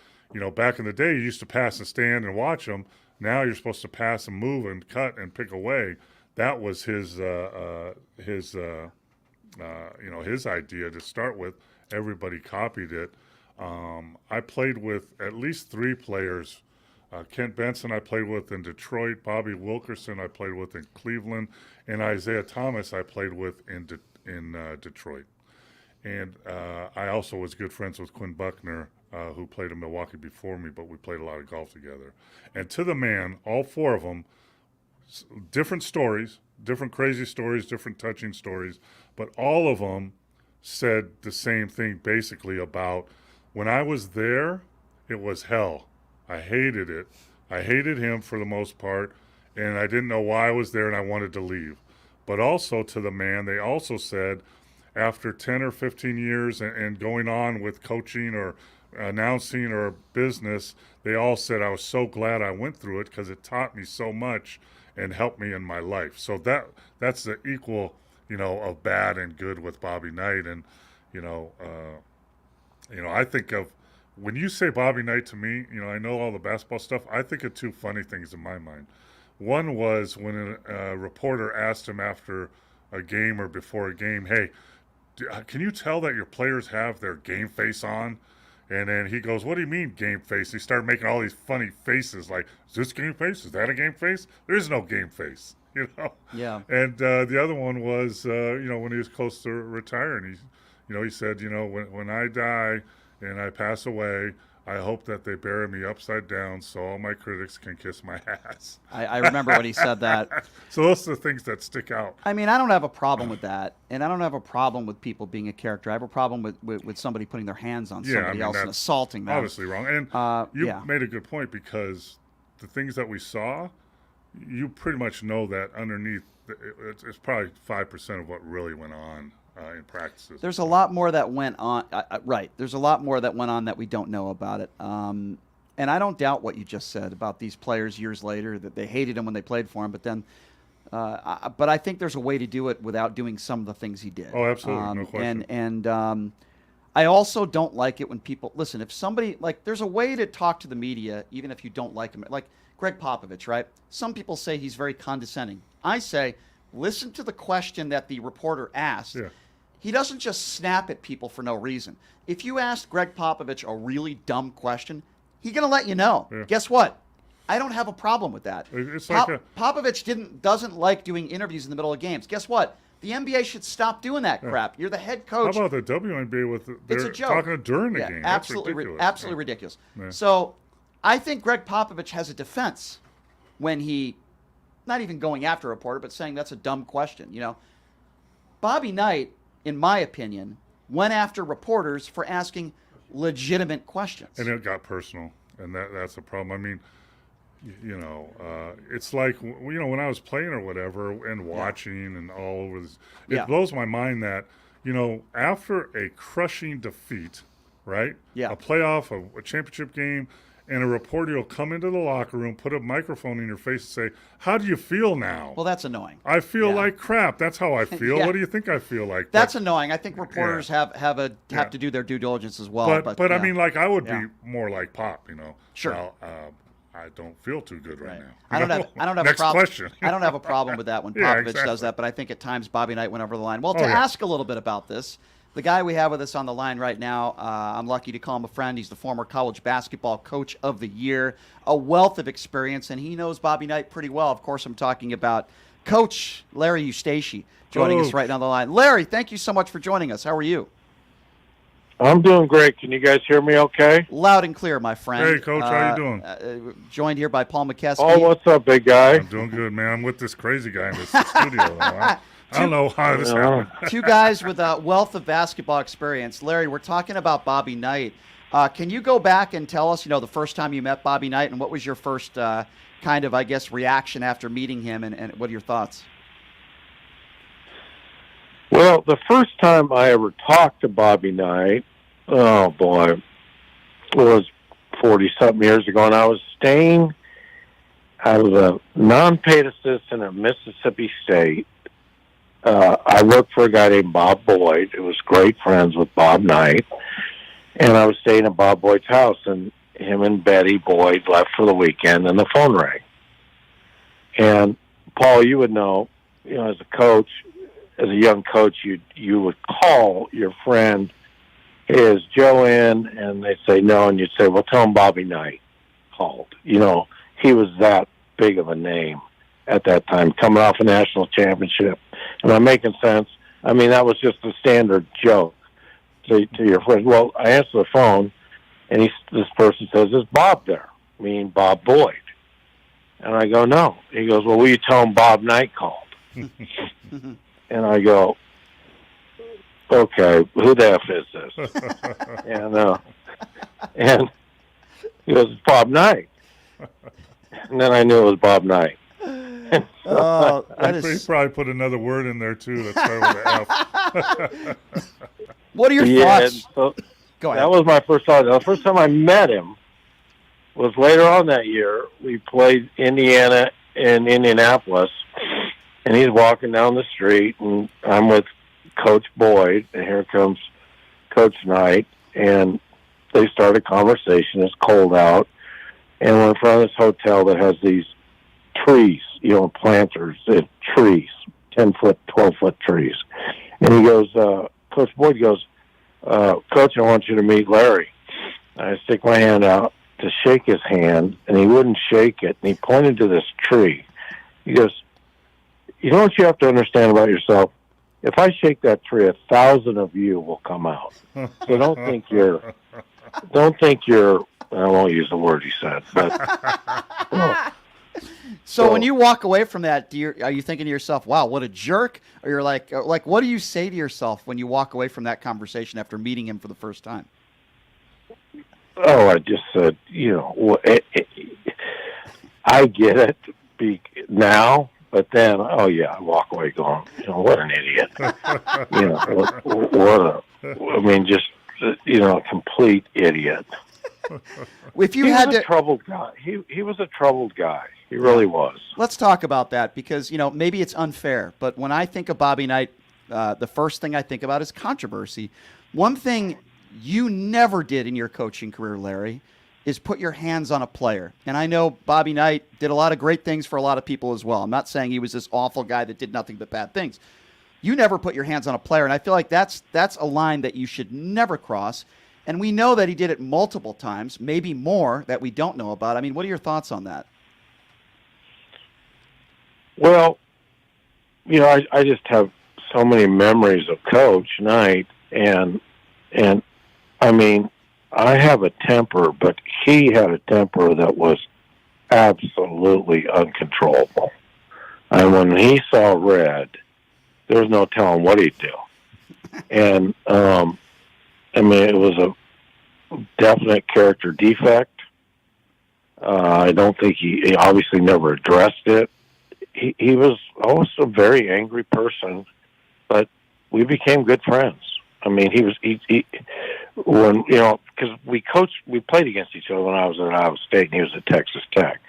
back in the day you used to pass and stand and watch them. Now you're supposed to pass and move and cut and pick away. That was his idea to start with. Everybody copied it. I played with at least 3 players. Kent Benson I played with in Detroit, Bobby Wilkerson I played with in Cleveland, and Isaiah Thomas I played with in Detroit. And I also was good friends with Quinn Buckner, who played in Milwaukee before me, but we played a lot of golf together. And to the man, all 4 of them, different stories, different crazy stories, different touching stories, but all of them said the same thing basically about, when I was there, it was hell. I hated it. I hated him for the most part, and I didn't know why I was there, and I wanted to leave. But also to the man, they also said, after 10 or 15 years and going on with coaching or announcing or business, they all said, I was so glad I went through it because it taught me so much and helped me in my life. So that's the equal, of bad and good with Bobby Knight. And, I think of, when you say Bobby Knight to me, I know all the basketball stuff. I think of 2 funny things in my mind. One was when a reporter asked him after a game or before a game, hey, can you tell that your players have their game face on? And then he goes, what do you mean game face? He started making all these funny faces like, is this game face? Is that a game face? There is no game face, Yeah. And the other one was, when he was close to retiring, he said, when I die and I pass away, I hope that they bury me upside down so all my critics can kiss my ass. I remember when he said that. So those are the things that stick out. I mean, I don't have a problem with that, and I don't have a problem with people being a character. I have a problem with somebody putting their hands on somebody else and assaulting them. Obviously wrong. And you made a good point, because the things that we saw, you pretty much know that underneath, it's probably 5% of what really went on in practices. There's a lot more that went on. Right. There's a lot more that went on that we don't know about it. And I don't doubt what you just said about these players years later, that they hated him when they played for him. But then, but I think there's a way to do it without doing some of the things he did. Oh, absolutely. No question. And I also don't like it when people, listen, if somebody, there's a way to talk to the media, even if you don't like him. Like Greg Popovich, right? Some people say he's very condescending. I say, listen to the question that the reporter asked. Yeah. He doesn't just snap at people for no reason. If you ask Greg Popovich a really dumb question, he's going to let you know. Yeah. Guess what? I don't have a problem with that. It's like Popovich doesn't like doing interviews in the middle of games. Guess what? The NBA should stop doing that crap. You're the head coach. How about the WNBA it's a joke. talking during the game? Absolutely, That's ridiculous. Yeah. So I think Greg Popovich has a defense when he, not even going after a reporter, but saying that's a dumb question. Bobby Knight, in my opinion, went after reporters for asking legitimate questions. And it got personal, and that's a problem. I mean, it's like, when I was playing or whatever and watching and all over this, it blows my mind that, after a crushing defeat, right? Yeah. A playoff, a championship game, and a reporter will come into the locker room, put a microphone in your face and say, how do you feel now? Well, that's annoying. I feel like crap. That's how I feel. Yeah. What do you think I feel like? That's annoying. I think reporters have to do their due diligence as well. But I mean, like, I would be more like Pop, Sure. Well, I don't feel too good right now. I don't have Next a problem. question. I don't have a problem with that when Popovich does that, but I think at times Bobby Knight went over the line. Well, to ask a little bit about this, the guy we have with us on the line right now, I'm lucky to call him a friend. He's the former college basketball coach of the year, a wealth of experience, and he knows Bobby Knight pretty well. Of course, I'm talking about Coach Larry Eustachy joining us right now on the line. Larry, thank you so much for joining us. How are you? I'm doing great. Can you guys hear me okay? Loud and clear, my friend. Hey, Coach, how you doing? Joined here by Paul Mokeski. Oh, what's up, big guy? I'm doing good, man. I'm with this crazy guy in this studio. I don't know how this happened. Two guys with a wealth of basketball experience. Larry, we're talking about Bobby Knight. Can you go back and tell us, the first time you met Bobby Knight, and what was your first kind of, I guess, reaction after meeting him, and what are your thoughts? Well, the first time I ever talked to Bobby Knight, oh boy, it was 40-something years ago, and I was staying. I was a non-paid assistant at Mississippi State. I worked for a guy named Bob Boyd, who was great friends with Bob Knight, and I was staying at Bob Boyd's house, and him and Betty Boyd left for the weekend, and the phone rang. And Paul, you would know, as a coach, as a young coach, you would call your friend, hey, is Joe in? And they'd say no, and you'd say, well, tell him Bobby Knight called. He was that big of a name at that time, coming off a national championship. Am I making sense? I mean, that was just a standard joke to your friend. Well, I answer the phone, and this person says, is Bob there? Meaning Bob Boyd. And I go, no. He goes, well, will you tell him Bob Knight called? And I go, okay, who the F is this? And he goes, it's Bob Knight. And then I knew it was Bob Knight. He probably put another word in there, too, that started with an F. What are your thoughts? So Go ahead. that was my first thought. The first time I met him was later on that year. We played Indiana in Indianapolis, and he's walking down the street, and I'm with Coach Boyd, and here comes Coach Knight, and they start a conversation. It's cold out, and we're in front of this hotel that has these trees, planters, trees, 10-foot, 12-foot trees. And he goes, Coach Boyd goes, Coach, I want you to meet Larry. I stick my hand out to shake his hand, and he wouldn't shake it, and he pointed to this tree. He goes, you know what you have to understand about yourself? If I shake that tree, 1,000 of you will come out. So don't think you're, I won't use the word he said, but. So when you walk away from that, are you thinking to yourself, wow, what a jerk? Or you're like, what do you say to yourself when you walk away from that conversation after meeting him for the first time? Oh, I just said, I get it now, but then, oh yeah, I walk away going, what an idiot. A complete idiot. If you he had was a troubled guy. He was a troubled guy. He really was. Let's talk about that because, maybe it's unfair, but when I think of Bobby Knight, the first thing I think about is controversy. One thing you never did in your coaching career, Larry, is put your hands on a player. And I know Bobby Knight did a lot of great things for a lot of people as well. I'm not saying he was this awful guy that did nothing but bad things. You never put your hands on a player, and I feel like that's a line that you should never cross. And we know that he did it multiple times, maybe more that we don't know about. I mean, what are your thoughts on that? Well, I just have so many memories of Coach Knight, and I mean, I have a temper, but he had a temper that was absolutely uncontrollable. And when he saw red, there was no telling what he'd do. And I mean, it was a definite character defect. I don't think he obviously never addressed it. He was always a very angry person, but we became good friends. I mean, when, because we played against each other when I was at Iowa State and he was at Texas Tech.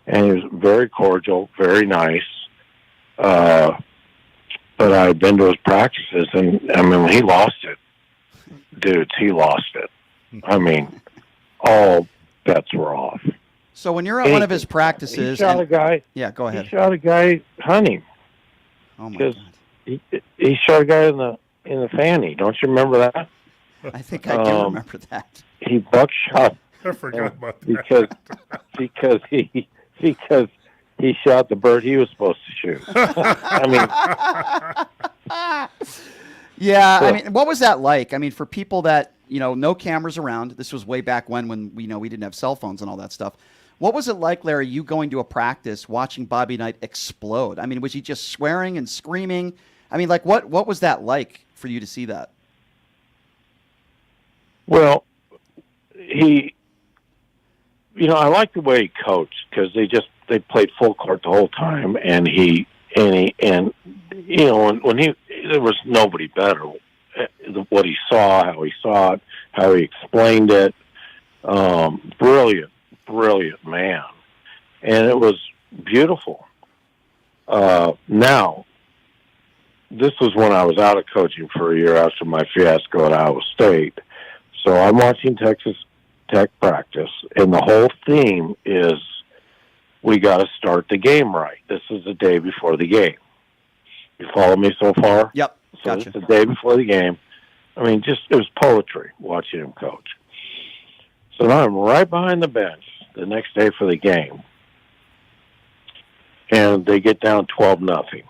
And he was very cordial, very nice. But I'd been to his practices, and I mean, when he lost it, dudes, he lost it. I mean, all bets were off. So when you're at one of his practices, he shot a guy. Yeah, go ahead. He shot a guy hunting. Oh my God! He shot a guy in the fanny. Don't you remember that? I think I do remember that. He buckshot. I forgot about that because he shot the bird he was supposed to shoot. I mean, yeah. I mean, what was that like? I mean, for people that no cameras around. This was way back when we didn't have cell phones and all that stuff. What was it like, Larry, you going to a practice, watching Bobby Knight explode? I mean, was he just swearing and screaming? I mean, like, what was that like for you to see that? Well, I like the way he coached because they played full court the whole time, and when there was nobody better. What he saw, how he saw it, how he explained it, brilliant man, and it was beautiful. Now, this was when I was out of coaching for a year after my fiasco at Iowa State. So I'm watching Texas Tech practice, and the whole theme is we got to start the game right. This is the day before the game. You follow me so far? Yep. So Gotcha. it's the day before the game. I mean, it was poetry watching him coach. So now I'm right behind the bench the next day for the game, and they get down 12-0.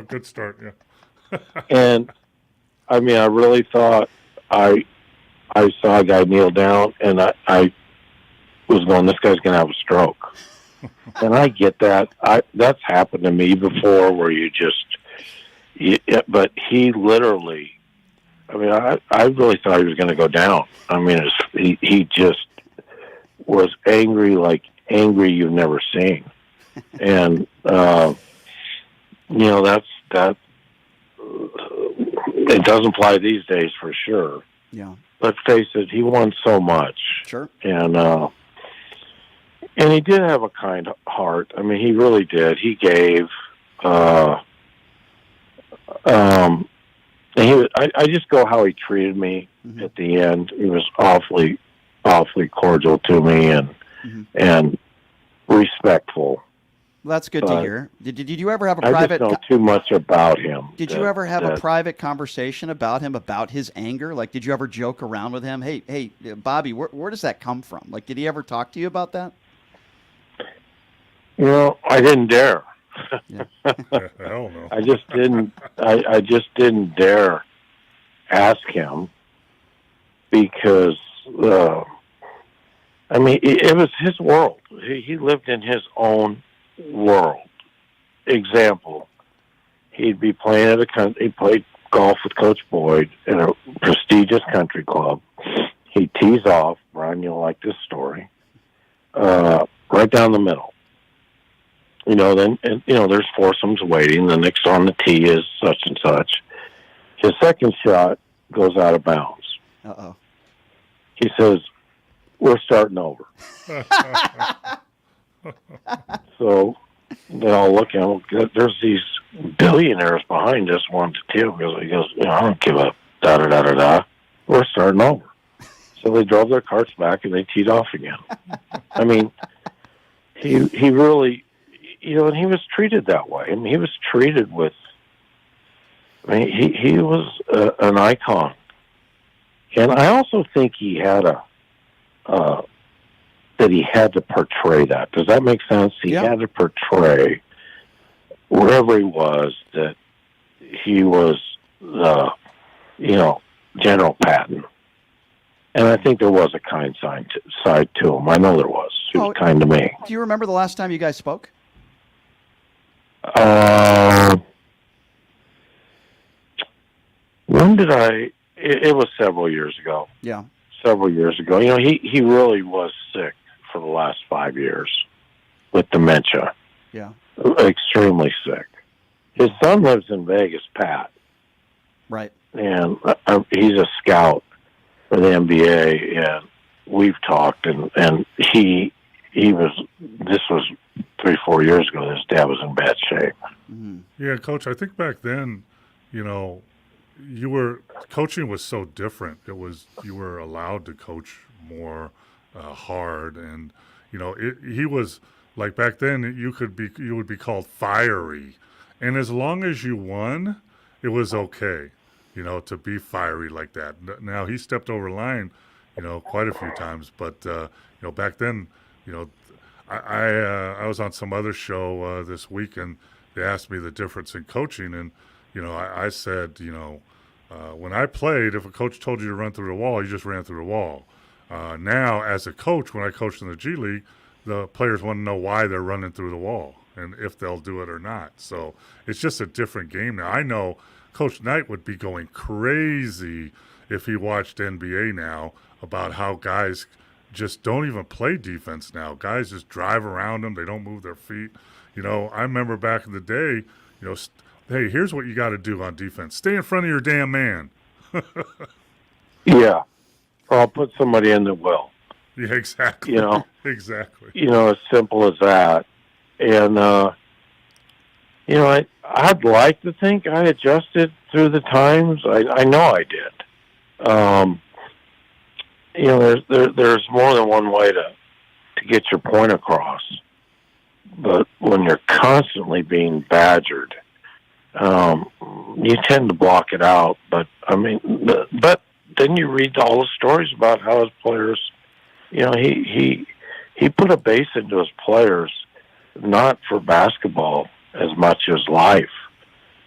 Good start, yeah. And I mean, I really thought I saw a guy kneel down, and I was going, this guy's going to have a stroke. And I get that. That's happened to me before, where but he literally, I mean, I really thought he was going to go down. I mean, he just was angry, like angry you've never seen. And, that it doesn't fly these days for sure. Yeah. Let's face it, he won so much. Sure. And he did have a kind heart. I mean, he really did. He gave. I just go how he treated me at the end. He was awfully cordial to me and respectful. Well, that's good to hear. Did you ever have a private? I just know too much about him. Did you ever have a private conversation about him, about his anger? Like, did you ever joke around with him? Hey, Bobby, where does that come from? Like, did he ever talk to you about that? I didn't dare. Hell no. I just didn't dare ask him because I mean, it was his world. He lived in his own world. Example, he'd be playing he played golf with Coach Boyd at a prestigious country club. He'd tease off, Brian, you'll like this story, right down the middle. Then there's foursomes waiting. The next on the tee is such and such. His second shot goes out of bounds. Uh-oh. He says, we're starting over. So they all look at him. There's these billionaires behind us, 1 to 2. He goes, I don't give up. Da-da-da-da-da. We're starting over. So they drove their carts back and they teed off again. I mean, he really, and he was treated that way. I mean, he was treated with, he was an icon. And I also think he had that he had to portray that. Does that make sense? He had to portray wherever he was that he was, General Patton. And I think there was a kind side to him. I know there was. He was kind to me. Do you remember the last time you guys spoke? When did I? It was several years ago. Yeah. Several years ago. He really was sick for the last 5 years with dementia. Yeah. Extremely sick. His son lives in Vegas, Pat. Right. And he's a scout for the NBA, and we've talked, and this was 3-4 years ago. His dad was in bad shape. Mm-hmm. Yeah, Coach, I think back then, coaching was so different. You were allowed to coach more hard, and he was like back then. You would be called fiery, and as long as you won, it was okay, to be fiery like that. Now he stepped over the line, quite a few times, but back then, I was on some other show this week, and they asked me the difference in coaching, and I said, when I played, if a coach told you to run through the wall, you just ran through the wall. Now, as a coach, when I coached in the G League, the players want to know why they're running through the wall and if they'll do it or not. So it's just a different game now. I know Coach Knight would be going crazy if he watched NBA now about how guys just don't even play defense now. Guys just drive around them. They don't move their feet. I remember back in the day, hey, here's what you got to do on defense. Stay in front of your damn man. Yeah. Or I'll put somebody in that will. Yeah, exactly. Exactly. As simple as that. And, I'd like to think I adjusted through the times. I know I did. There's more than one way to get your point across. But when you're constantly being badgered, you tend to block it out. But then you read all the stories about how his players, he put a base into his players, not for basketball as much as life.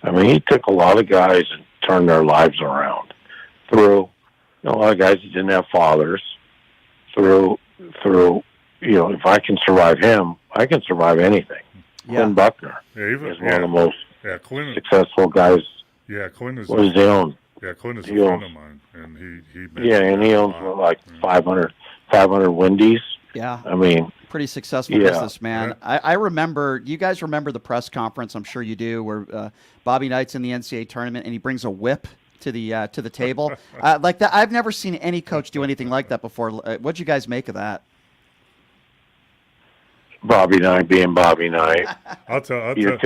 He took a lot of guys and turned their lives around through a lot of guys that didn't have fathers. Through if I can survive him, I can survive anything. Yeah. Quinn Buckner is one of the most successful guys. Yeah, Quinn is. What does he own? Yeah, Quinn is a friend of mine, and he. And he owns like 500 Wendy's. Yeah. Pretty successful businessman. Yeah. I remember, you guys remember the press conference, I'm sure you do, where Bobby Knight's in the NCAA tournament and he brings a whip to the table. Like that, I've never seen any coach do anything like that before. What'd you guys make of that? Bobby Knight being Bobby Knight. I'll tell you.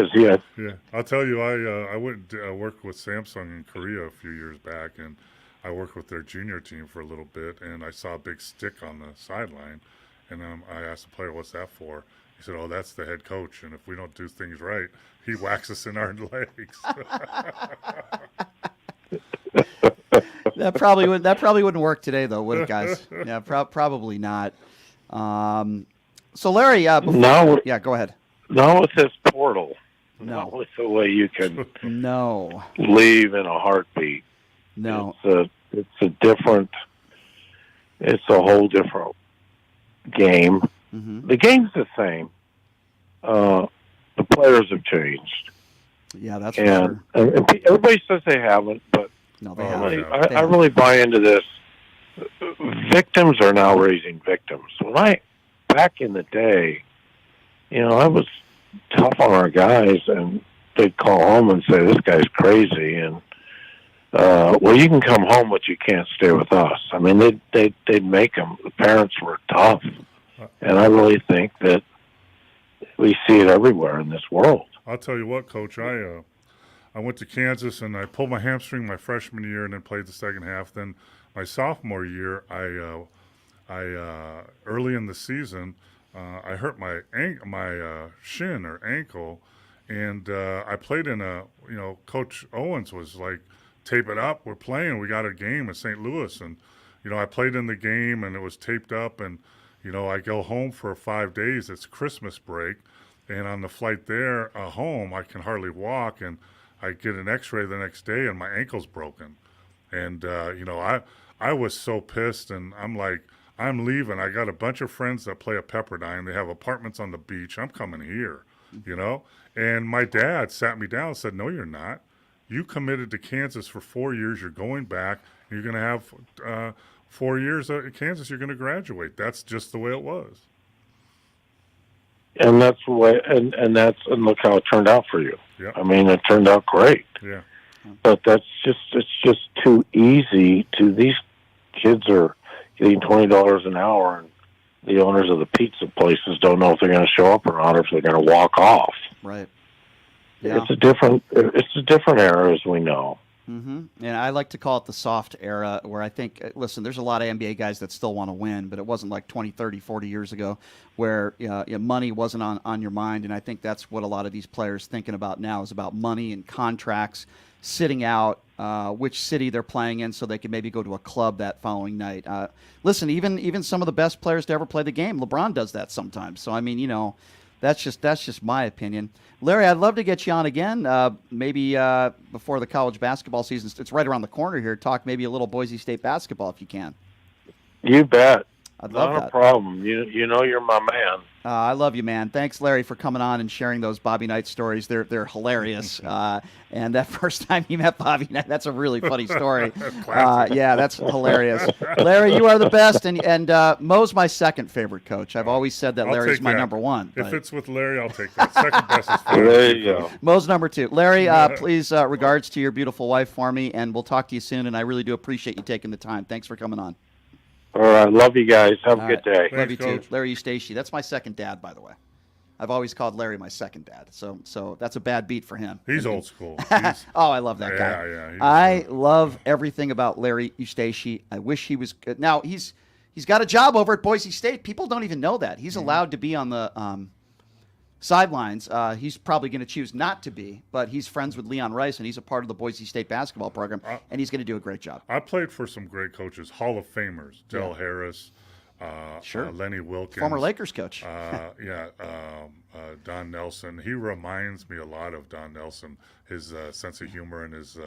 I went worked with Samsung in Korea a few years back, and I worked with their junior team for a little bit, and I saw a big stick on the sideline, and I asked the player, "What's that for?" He said, "Oh, that's the head coach, and if we don't do things right, he whacks us in our legs." That probably wouldn't work today, though, would it, guys? Yeah, probably not. So, Larry, go ahead. Now with this portal, no, with the way you can no leave in a heartbeat. No, it's a whole different game. Mm-hmm. The game's the same. The players have changed. Yeah, that's for sure. And everybody says they haven't, but no, they haven't. I I really buy into this. Victims are now raising victims. Back in the day, I was tough on our guys, and they'd call home and say, "This guy's crazy," and well, you can come home, but you can't stay with us. They'd make them. The parents were tough, and I really think that we see it everywhere in this world. I'll tell you what, Coach. I went to Kansas and I pulled my hamstring my freshman year, and then played the second half. Then my sophomore year, I early in the season, I hurt my shin or ankle, and I played in Coach Owens was like, "Tape it up, we're playing, we got a game in St. Louis," and I played in the game and it was taped up, and I go home for 5 days. It's Christmas break, and on the flight there home, I can hardly walk, and I get an X-ray the next day, and my ankle's broken. And I was so pissed, and I'm like, I'm leaving. I got a bunch of friends that play at Pepperdine. They have apartments on the beach. I'm coming here, And my dad sat me down and said, no, you're not. You committed to Kansas for 4 years. You're going back. You're going to have 4 years at Kansas. You're going to graduate. That's just the way it was. And that's the way. And look how it turned out for you. Yep. I mean, it turned out great. Yeah. But it's just too easy. These kids are getting $20 an hour, and the owners of the pizza places don't know if they're going to show up or not, or if they're going to walk off. Right. Yeah. It's a different era, as we know. Mm-hmm. And I like to call it the soft era, where I think, listen, there's a lot of NBA guys that still want to win, but it wasn't like 20, 30, 40 years ago where money wasn't on your mind. And I think that's what a lot of these players thinking about now is about money and contracts, sitting out which city they're playing in so they can maybe go to a club that following night. Listen, even some of the best players to ever play the game, LeBron does that sometimes. So, I mean, that's just my opinion. Larry, I'd love to get you on again, maybe before the college basketball season. It's right around the corner here. Talk maybe a little Boise State basketball if you can. You bet. I'd love Not that. a problem. You know you're my man. I love you, man. Thanks, Larry, for coming on and sharing those Bobby Knight stories. They're hilarious. And that first time you met Bobby Knight, that's a really funny story. Yeah, that's hilarious. Larry, you are the best, and Mo's my second favorite coach. I've always said that Larry's my number one. If it's with Larry, I'll take that. Second best is fine. There you go. Mo's number two. Larry, please regards to your beautiful wife for me, and we'll talk to you soon, and I really do appreciate you taking the time. Thanks for coming on. All right. Love you guys. Have a good day. Love you too. Larry Eustachy. That's my second dad, by the way. I've always called Larry my second dad. So that's a bad beat for him. He's old school. Oh, I love that guy. Yeah. I love everything about Larry Eustachy. I wish he was good. Now, he's got a job over at Boise State. People don't even know that. He's allowed to be on the sidelines. He's probably going to choose not to be, but he's friends with Leon Rice, and he's a part of the Boise State basketball program, and he's going to do a great job. I played for some great coaches, Hall of Famers, Del Harris, Lenny Wilkins. Former Lakers coach. Don Nelson. He reminds me a lot of Don Nelson. His sense of humor and his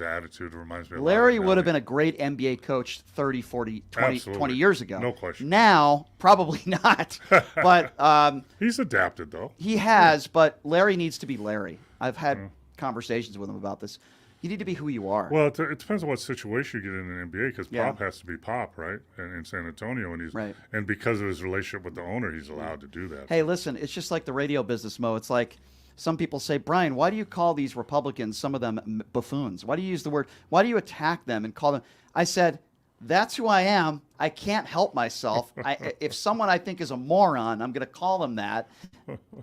attitude reminds me a lot of Larry would have been a great NBA coach 30, 40, 20 years ago. No question. Now, probably not. But he's adapted, though. He has, but Larry needs to be Larry. I've had conversations with him about this. You need to be who you are. Well, it depends on what situation you get in an NBA, because Pop has to be Pop, right? And in San Antonio, and because of his relationship with the owner, he's allowed to do that. Hey, listen, it's just like the radio business, Mo. It's like some people say, Brian, why do you call these Republicans, some of them buffoons? Why do you use the word? Why do you attack them and call them? I said, that's who I am. I can't help myself. If someone I think is a moron, I'm going to call them that.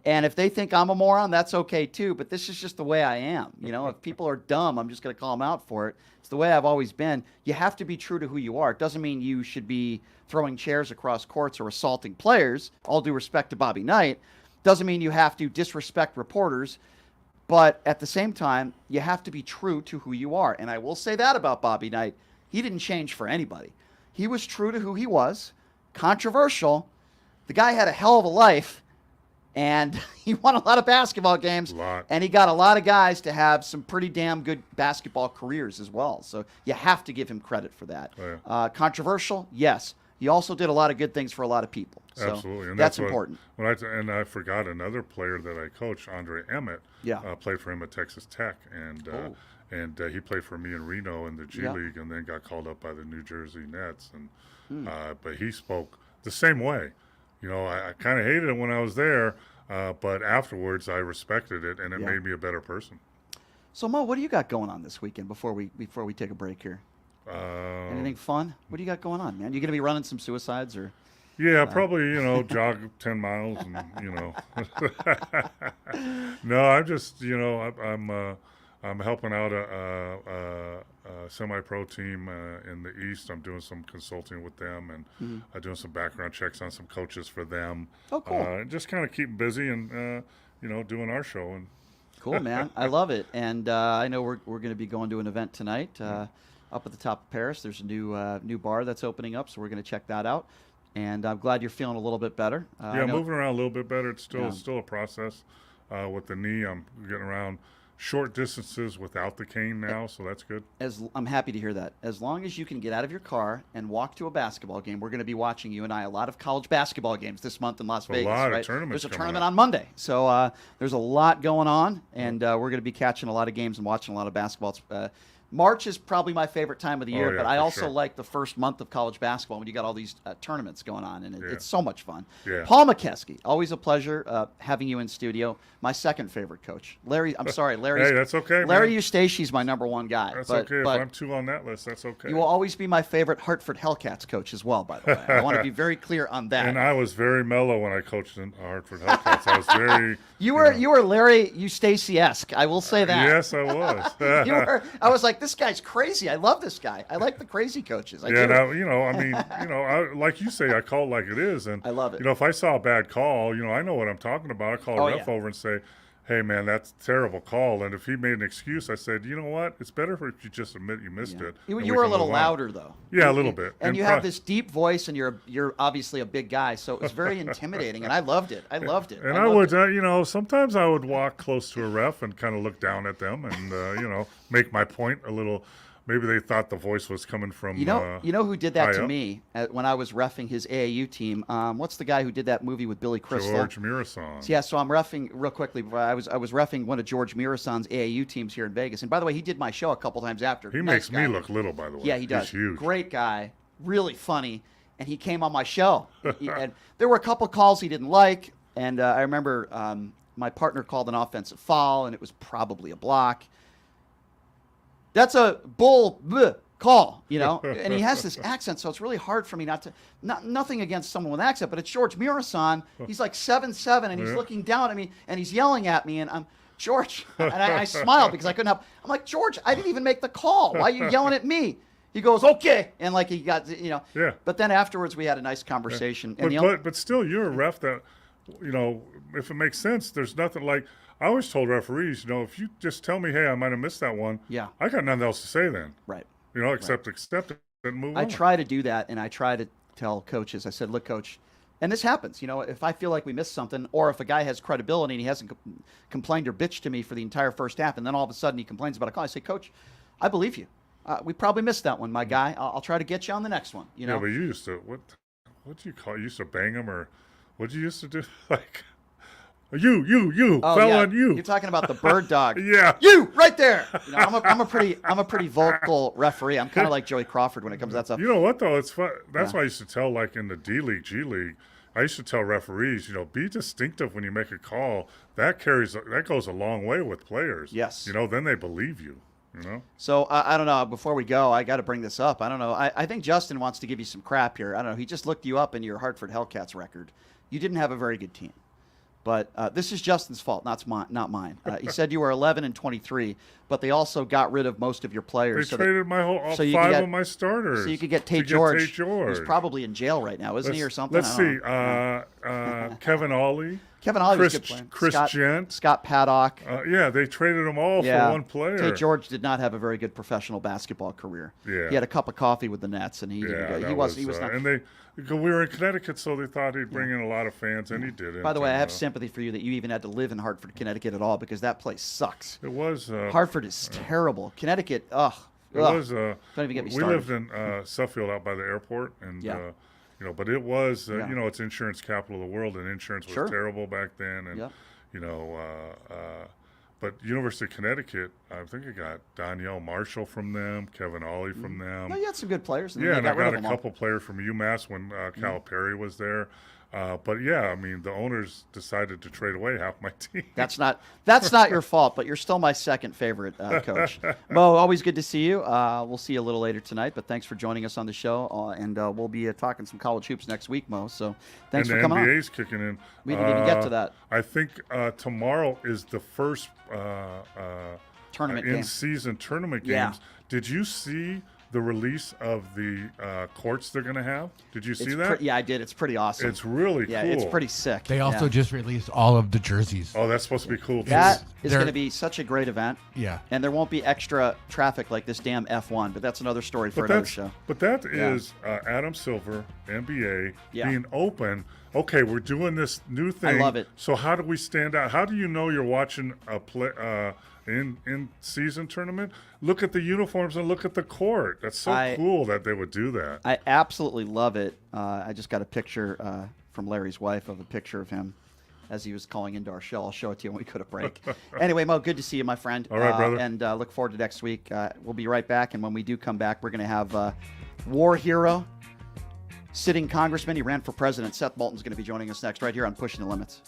And if they think I'm a moron, that's okay too. But this is just the way I am. If people are dumb, I'm just going to call them out for it. It's the way I've always been. You have to be true to who you are. It doesn't mean you should be throwing chairs across courts or assaulting players. All due respect to Bobby Knight. Doesn't mean you have to disrespect reporters. But at the same time, you have to be true to who you are. And I will say that about Bobby Knight. He didn't change for anybody. He was true to who he was. Controversial. The guy had a hell of a life, and he won a lot of basketball games, and he got a lot of guys to have some pretty damn good basketball careers as well. So you have to give him credit for that. Oh, yeah. Controversial, yes. He also did a lot of good things for a lot of people. So absolutely, and that's important. And I forgot another player that I coached, Andre Emmett. Played for him at Texas Tech, and he played for me in Reno in the G League, and then got called up by the New Jersey Nets. And but he spoke the same way. I kind of hated it when I was there, but afterwards I respected it, and it made me a better person. So Mo, what do you got going on this weekend before we take a break here? Anything fun? What do you got going on, man? You gonna be running some suicides or? Yeah, probably, jog 10 miles and, No, I'm just, I'm helping out a semi-pro team in the East. I'm doing some consulting with them and doing some background checks on some coaches for them. Oh, cool. Just kind of keep busy and, doing our show. And cool, man. I love it. And I know we're going to be going to an event tonight up at the top of Paris. There's a new bar that's opening up, so we're going to check that out. and I'm glad you're feeling a little bit better. Yeah, moving around a little bit better. It's still Yeah. still a process with the knee. I'm getting around short distances without the cane now, so that's good. I'm happy to hear that. As long as you can get out of your car and walk to a basketball game, we're going to be watching you and I a lot of college basketball games this month in Las Vegas. A lot right? of tournaments. There's a coming tournament up. on Monday, so there's a lot going on, and we're going to be catching a lot of games and watching a lot of basketball. March is probably my favorite time of the year, yeah, but I for also sure. like the first month of college basketball when you got all these tournaments going on, and it's so much fun. Yeah. Paul Mokeski, always a pleasure having you in studio. My second favorite coach, Larry. I'm sorry, Larry. Hey, that's okay, Larry man. Eustachy's my number one guy. That's but, okay. But If I'm two on that list, that's okay. you will always be my favorite Hartford Hellcats coach as well, by the way. I want to be very clear on that. And I was very mellow when I coached in Hartford Hellcats. I was very. You were Larry Eustachy-esque. I will say that. Yes, I was. I was like, this guy's crazy. I love this guy. I like the crazy coaches. I do. Now, I mean, like you say, I call it like it is, and I love it. If I saw a bad call, I know what I'm talking about. I call a ref over and say, "Hey, man, that's a terrible call." And if he made an excuse, I said, "You know what? It's better if you just admit you missed it." You were a little louder though. Yeah, a little bit. And you have this deep voice, and you're obviously a big guy, so it was very intimidating, and I loved it. And I would, sometimes I would walk close to a ref and kind of look down at them, and make my point a little. Maybe they thought the voice was coming from. You know who did that to up? me when I was reffing his AAU team? What's the guy who did that movie with Billy Crystal? George Mirasan. Yeah, so I'm reffing real quickly. I was reffing one of George Mirasan's AAU teams here in Vegas, and by the way, he did my show a couple times after. He Nice makes me guy. look little, by the way. Yeah, he does. He's huge. Great guy, really funny, and he came on my show. And there were a couple calls he didn't like, and I remember my partner called an offensive foul, and it was probably a block. That's a call, and he has this accent, so it's really hard for me nothing against someone with an accent, but it's George Mirasan. He's like 7'7", and he's looking down at me, and he's yelling at me, and I'm, George, and I smiled because I couldn't help. I'm like, George, I didn't even make the call. Why are you yelling at me? He goes, okay, and like he got, Yeah. But then afterwards we had a nice conversation. Yeah. And but still, you're a ref that, if it makes sense, there's nothing like. I always told referees, if you just tell me, hey, I might have missed that one. Yeah. I got nothing else to say then. Right. Except accept it and move on. I try to do that, and I try to tell coaches. I said, look, coach, and this happens. If I feel like we missed something, or if a guy has credibility and he hasn't complained or bitched to me for the entire first half, and then all of a sudden he complains about a call, I say, Coach, I believe you. We probably missed that one, my guy. I'll try to get you on the next one. Yeah, but you used to what do you call it? You used to bang him, or what did you used to do? Like you fell on you. You're talking about the bird dog. Yeah, you right there. I'm a pretty vocal referee. I'm kind of like Joey Crawford when it comes to that stuff. You know what though? It's fun. That's why I used to tell, like in the D League, G League. I used to tell referees, be distinctive when you make a call. That goes a long way with players. Yes. Then they believe you. So I don't know. Before we go, I got to bring this up. I don't know. I think Justin wants to give you some crap here. I don't know. He just looked you up in your Hartford Hellcats record. You didn't have a very good team. But this is Justin's fault, not mine. He said you were 11-23, but they also got rid of most of your players. They traded five of my starters. So you could get Tate George. Who's probably in jail right now, isn't he, or something? Let's see. Kevin Ollie. Kevin Ollie was a good player. Chris Gent. Scott Paddock. Yeah, they traded them all for one player. Tate George did not have a very good professional basketball career. Yeah. He had a cup of coffee with the Nets, and he was not. And we were in Connecticut, so they thought he'd bring in a lot of fans, and he didn't. By the way, I have sympathy for you that you even had to live in Hartford, Connecticut at all, because that place sucks. It was. Hartford is terrible. Connecticut, ugh. It was. Don't even get me we started. lived in Suffield out by the airport, and but it was it's insurance capital of the world, and insurance was terrible back then, and but University of Connecticut, I think I got Danielle Marshall from them, Kevin Ollie from them. No, you had some good players. And I got a couple players from UMass when Calipari was there. But I mean, the owners decided to trade away half my team. That's not your fault, but you're still my second favorite coach. Mo, always good to see you. We'll see you a little later tonight, but thanks for joining us on the show, and we'll be talking some college hoops next week, Mo. So thanks for coming on. And the NBA's kicking in. We didn't even get to that. I think tomorrow is the first tournament in-season tournament games. Did you see the release of the courts they're going to have? Did you see that? Yeah, I did. It's pretty awesome. It's really yeah, cool. It's pretty sick. They also just released all of the jerseys. Oh, that's supposed to be cool, too. That is going to be such a great event. Yeah. And there won't be extra traffic like this damn F1, but that's another story for another show. But that is Adam Silver, NBA, Yeah. being open. Okay, we're doing this new thing. I love it. So how do we stand out? How do you know you're watching a play in season tournament? Look at the uniforms and look at the court. That's so cool that they would do that. I absolutely love it. I just got a picture from Larry's wife of a picture of him as he was calling into our show. I'll show it to you when we go to break. Anyway, Mo, good to see you, my friend. All right, brother. And look forward to next week. We'll be right back. And when we do come back, we're going to have war hero, sitting congressman. He ran for president. Seth Moulton is going to be joining us next right here on Pushing the Limits.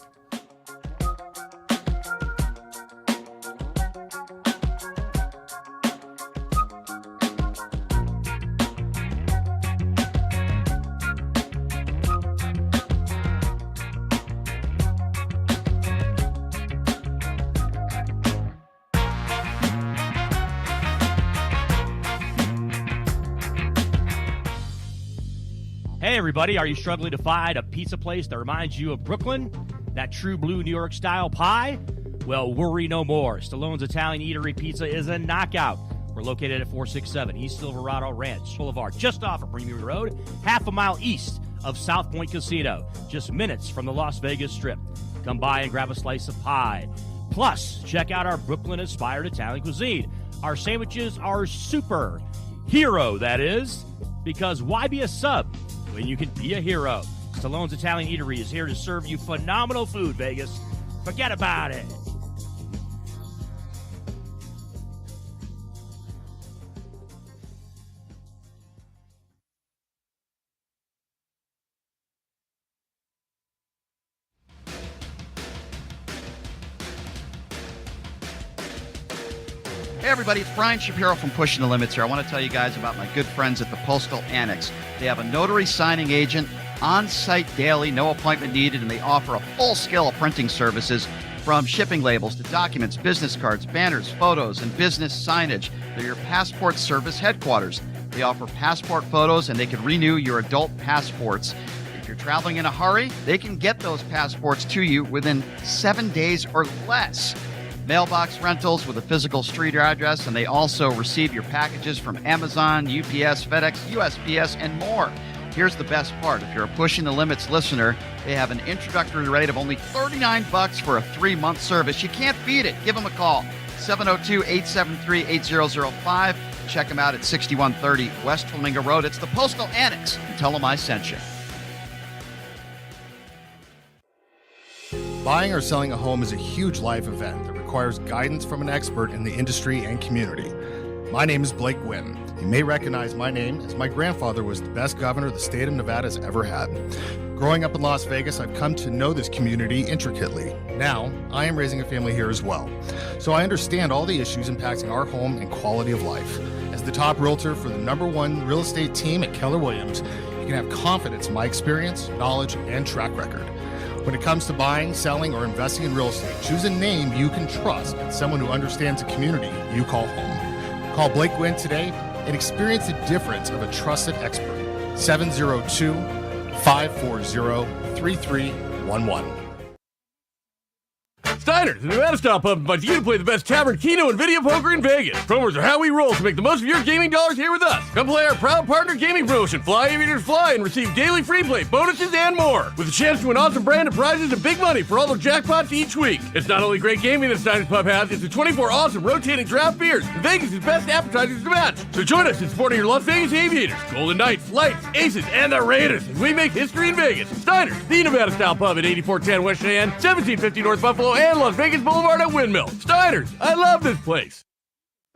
Hey everybody, are you struggling to find a pizza place that reminds you of Brooklyn? That true blue New York style pie? Well, worry no more. Stallone's Italian Eatery Pizza is a knockout. We're located at 467 East Silverado Ranch Boulevard, just off of Premier Road, half a mile east of South Point Casino, just minutes from the Las Vegas Strip. Come by and grab a slice of pie. Plus, check out our Brooklyn-inspired Italian cuisine. Our sandwiches are super. Hero, that is. Because why be a sub when you can be a hero? Stallone's Italian Eatery is here to serve you phenomenal food, Vegas. Forget about it. Hey everybody, it's Brian Shapiro from Pushing the Limits here. I want to tell you guys about my good friends at the Postal Annex. They have a notary signing agent on-site daily, no appointment needed, and they offer a full scale of printing services from shipping labels to documents, business cards, banners, photos, and business signage. They're your passport service headquarters. They offer passport photos, and they can renew your adult passports. If you're traveling in a hurry, they can get those passports to you within 7 days or less. Mailbox rentals with a physical street address, and they also receive your packages from Amazon, UPS, FedEx, USPS, and more. Here's the best part. If you're a Pushing the Limits listener, they have an introductory rate of only $39 for a 3-month service. You can't beat it. Give them a call, 702-873-8005. Check them out at 6130 West Flamingo Road. It's the Postal Annex. And tell them I sent you. Buying or selling a home is a huge life event that requires guidance from an expert in the industry and community. My name is Blake Wynn. You may recognize my name as my grandfather was the best governor the state of Nevada has ever had. Growing up in Las Vegas, I've come to know this community intricately. Now, I am raising a family here as well. So I understand all the issues impacting our home and quality of life. As the top realtor for the #1 real estate team at Keller Williams, you can have confidence in my experience, knowledge, and track record. When it comes to buying, selling, or investing in real estate, choose a name you can trust and someone who understands the community you call home. Call Blake Wynn today and experience the difference of a trusted expert. 702-540-3311. Steiner's, the Nevada-style pub, invites you to play the best tavern, keno, and video poker in Vegas. Promos are how we roll, so make the most of your gaming dollars here with us. Come play our proud partner gaming promotion, Fly Aviators Fly, and receive daily free play, bonuses, and more. With a chance to win awesome branded prizes and big money for all the jackpots each week. It's not only great gaming that Steiner's Pub has, it's the 24 awesome rotating draft beers, and Vegas' best appetizers to match. So join us in supporting your Las Vegas Aviators, Golden Knights, Lights, Aces, and the Raiders as we make history in Vegas. Steiner's, the Nevada-style pub at 8410 West Cheyenne, 1750 North Buffalo, and Las Vegas Boulevard at Windmill. Steiner's, I love this place.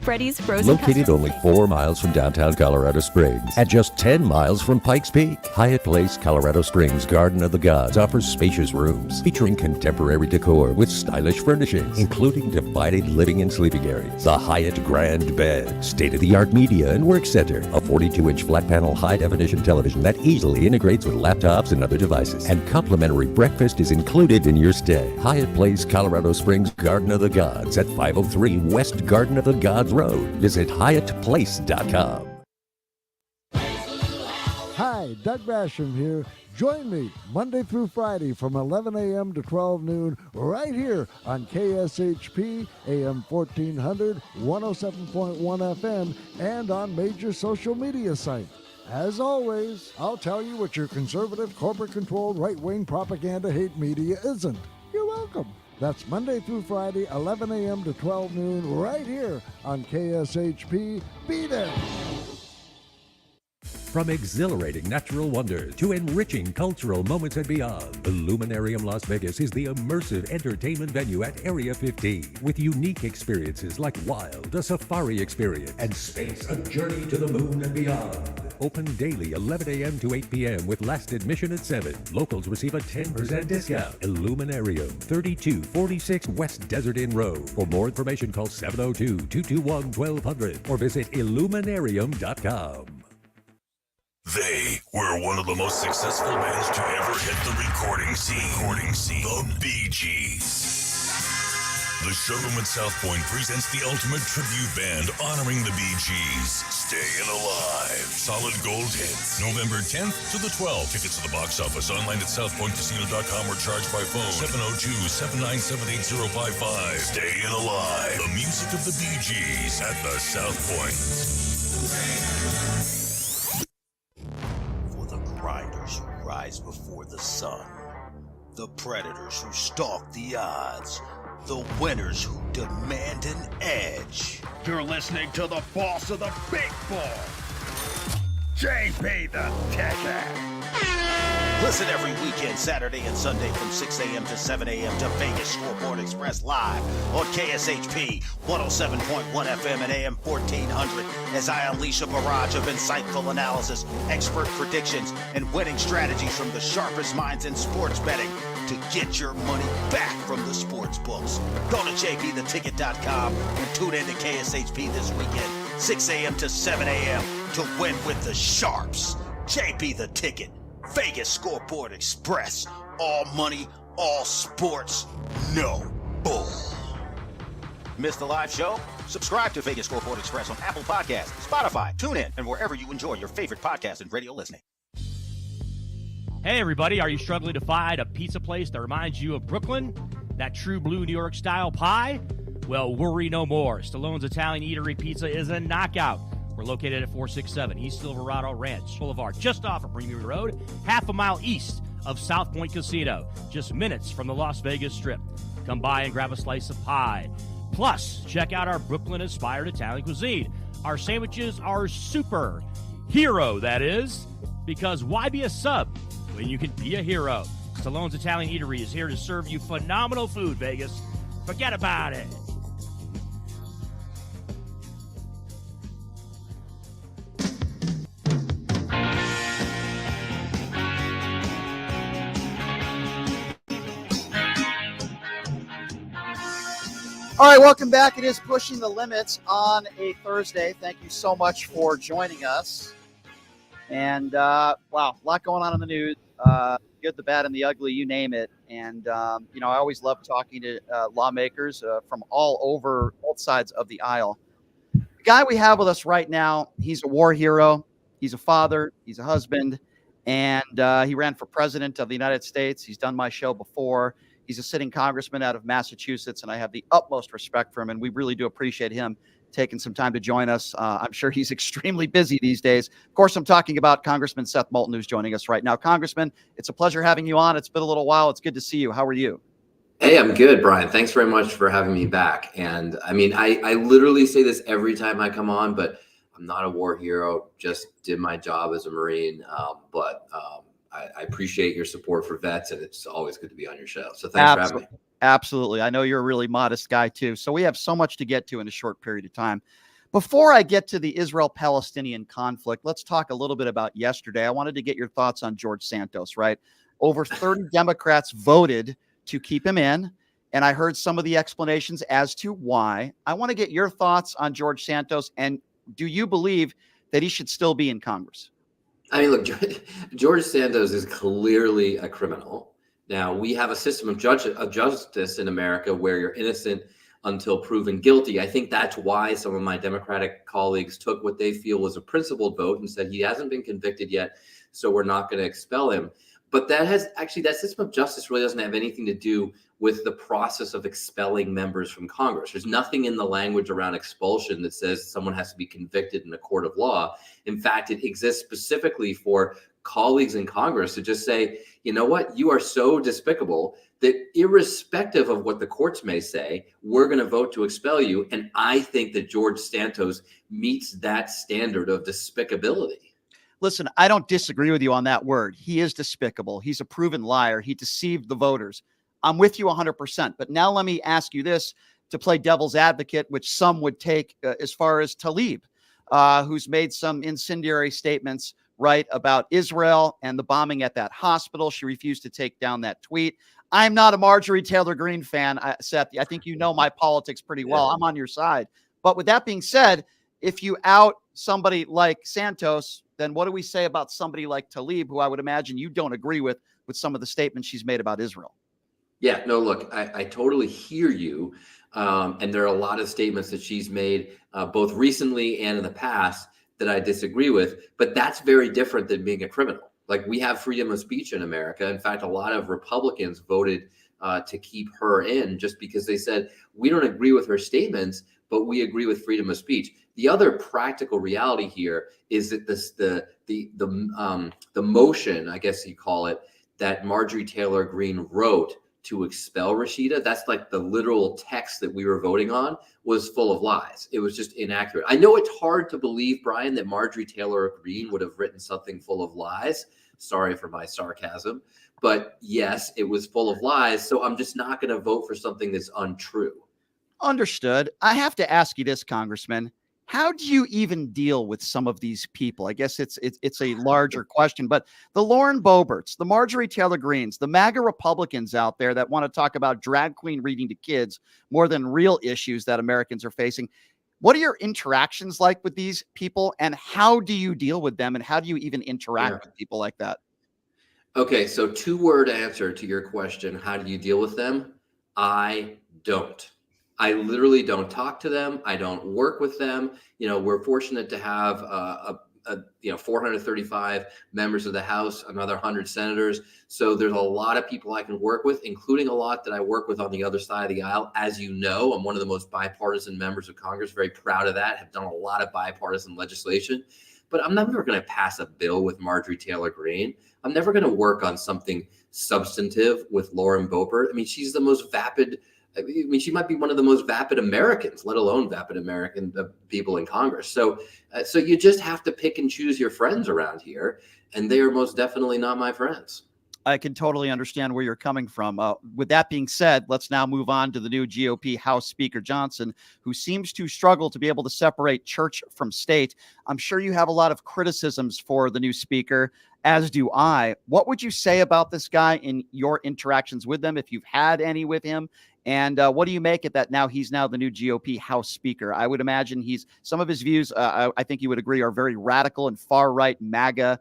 Freddy's Frozen Located only 4 miles from downtown Colorado Springs and just 10 miles from Pikes Peak, Hyatt Place Colorado Springs Garden of the Gods offers spacious rooms featuring contemporary decor with stylish furnishings, including divided living and sleeping areas, the Hyatt Grand Bed, state-of-the-art media and work center, a 42-inch flat-panel high-definition television that easily integrates with laptops and other devices, and complimentary breakfast is included in your stay. Hyatt Place Colorado Springs Garden of the Gods at 503 West Garden of the Gods Road. Visit HyattPlace.com. Hi, Doug Basham here. Join me Monday through Friday from 11 a.m. to 12 noon right here on KSHP AM 1400, 107.1 FM, and on major social media sites. As always, I'll tell you what your conservative, corporate-controlled, right-wing propaganda hate media isn't. You're welcome. That's Monday through Friday, 11 a.m. to 12 noon right here on KSHP. Be there. From exhilarating natural wonders to enriching cultural moments and beyond, Illuminarium Las Vegas is the immersive entertainment venue at Area 15 with unique experiences like Wild, a safari experience, and Space, a journey to the moon and beyond. Open daily 11 a.m. to 8 p.m. with last admission at 7. Locals receive a 10% discount. Illuminarium, 3246 West Desert Inn Road. For more information, call 702-221-1200 or visit Illuminarium.com. They were one of the most successful bands to ever hit the recording scene. The Bee Gees. The showroom at South Point presents the ultimate tribute band honoring the Bee Gees. Staying Alive. Solid Gold Hits. November 10th to the 12th. Tickets at the box office. Online at southpointcasino.com or charged by phone. 702-797-8055. Staying Alive. The music of the Bee Gees at the South Point. Grinders who rise before the sun, the predators who stalk the odds, the winners who demand an edge. You're listening to the boss of the big ball, JP the Ticket. Listen every weekend, Saturday and Sunday from 6 a.m. to 7 a.m. to Vegas Scoreboard Express live on KSHP 107.1 FM and AM 1400 as I unleash a barrage of insightful analysis, expert predictions, and winning strategies from the sharpest minds in sports betting to get your money back from the sports books. Go to jptheticket.com and tune in to KSHP this weekend, 6 a.m. to 7 a.m. to win with the Sharps. JP the Ticket. Vegas Scoreboard Express. All money, all sports, no bull. Missed the live show? Subscribe to Vegas Scoreboard Express on Apple Podcasts, Spotify, TuneIn, and wherever you enjoy your favorite podcast and radio listening. Hey, everybody, are you struggling to find a pizza place that reminds you of Brooklyn? That true blue New York style pie? Well, worry no more. Stallone's Italian Eatery Pizza is a knockout. We're located at 467 East Silverado Ranch Boulevard, just off of Premium Road, half a mile east of South Point Casino, just minutes from the Las Vegas Strip. Come by and grab a slice of pie. Plus, check out our Brooklyn-inspired Italian cuisine. Our sandwiches are super. Hero, that is. Because why be a sub when you can be a hero? Stallone's Italian Eatery is here to serve you phenomenal food, Vegas. Forget about it. All right, welcome back. It is Pushing the Limits on a Thursday. Thank you so much for joining us. And, wow, a lot going on in the news. Good, the bad, and the ugly, you name it. And, I always love talking to lawmakers from all over, both sides of the aisle. The guy we have with us right now, he's a war hero. He's a father. He's a husband. And he ran for president of the United States. He's done my show before. He's a sitting congressman out of Massachusetts, and I have the utmost respect for him, and we really do appreciate him taking some time to join us. I'm sure he's extremely busy these days. Of course, I'm talking about Congressman Seth Moulton, who's joining us right now. Congressman, it's a pleasure having you on. It's been a little while. It's good to see you. How are you? Hey, I'm good, Brian. Thanks very much for having me back. And I mean, I literally say this every time I come on, but I'm not a war hero. Just did my job as a Marine. I appreciate your support for vets, and it's always good to be on your show. So thanks for having me. Absolutely. I know you're a really modest guy, too. So we have so much to get to in a short period of time. Before I get to the Israel-Palestinian conflict, let's talk a little bit about yesterday. I wanted to get your thoughts on George Santos, right? Over 30 Democrats voted to keep him in, and I heard some of the explanations as to why. I want to get your thoughts on George Santos, and do you believe that he should still be in Congress? I mean, look, George Santos is clearly a criminal. Now, we have a system of justice in America where you're innocent until proven guilty. I think that's why some of my Democratic colleagues took what they feel was a principled vote and said he hasn't been convicted yet, so we're not going to expel him. But that system of justice really doesn't have anything to do with the process of expelling members from Congress. There's nothing in the language around expulsion that says someone has to be convicted in a court of law. In fact, it exists specifically for colleagues in Congress to just say, you know what, you are so despicable that irrespective of what the courts may say, we're going to vote to expel you. And I think that George Santos meets that standard of despicability. Listen, I don't disagree with you on that word. He is despicable. He's a proven liar. He deceived the voters. I'm with you 100%. But now let me ask you this to play devil's advocate, which some would take as far as Tlaib, who's made some incendiary statements, right, about Israel and the bombing at that hospital. She refused to take down that tweet. I'm not a Marjorie Taylor Greene fan, Seth. I think you know my politics pretty well. I'm on your side. But with that being said, if you out somebody like Santos, then what do we say about somebody like Tlaib, who I would imagine you don't agree with some of the statements she's made about Israel? Yeah, no, look, I totally hear you. And there are a lot of statements that she's made both recently and in the past that I disagree with. But that's very different than being a criminal. Like, we have freedom of speech in America. In fact, a lot of Republicans voted to keep her in just because they said, we don't agree with her statements, but we agree with freedom of speech. The other practical reality here is that the motion, I guess you call it, that Marjorie Taylor Greene wrote to expel Rashida, that's like the literal text that we were voting on, was full of lies. It was just inaccurate. I know it's hard to believe, Brian, that Marjorie Taylor Greene would have written something full of lies. Sorry for my sarcasm. But yes, it was full of lies. So I'm just not going to vote for something that's untrue. Understood. I have to ask you this, Congressman. How do you even deal with some of these people? I guess it's a larger question, but the Lauren Boeberts, the Marjorie Taylor Greenes, the MAGA Republicans out there that want to talk about drag queen reading to kids more than real issues that Americans are facing. What are your interactions like with these people, and how do you deal with them, and how do you even interact with people like that? Okay, so 2-word answer to your question. How do you deal with them? I don't. I literally don't talk to them. I don't work with them. You know, we're fortunate to have 435 members of the House, another 100 senators. So there's a lot of people I can work with, including a lot that I work with on the other side of the aisle. As you know, I'm one of the most bipartisan members of Congress. Very proud of that. Have done a lot of bipartisan legislation. But I'm never going to pass a bill with Marjorie Taylor Greene. I'm never going to work on something substantive with Lauren Boebert. I mean, she's the most vapid. I mean, she might be one of the most vapid Americans, let alone vapid American people in Congress. So you just have to pick and choose your friends around here, and they are most definitely not my friends. I can totally understand where you're coming from. With that being said, let's now move on to the new GOP House Speaker Johnson, who seems to struggle to be able to separate church from state. I'm sure you have a lot of criticisms for the new speaker, as do I. What would you say about this guy in your interactions with him, if you've had any with him? And what do you make of that now he's now the new GOP House Speaker? I would imagine some of his views, I think you would agree, are very radical and far-right MAGA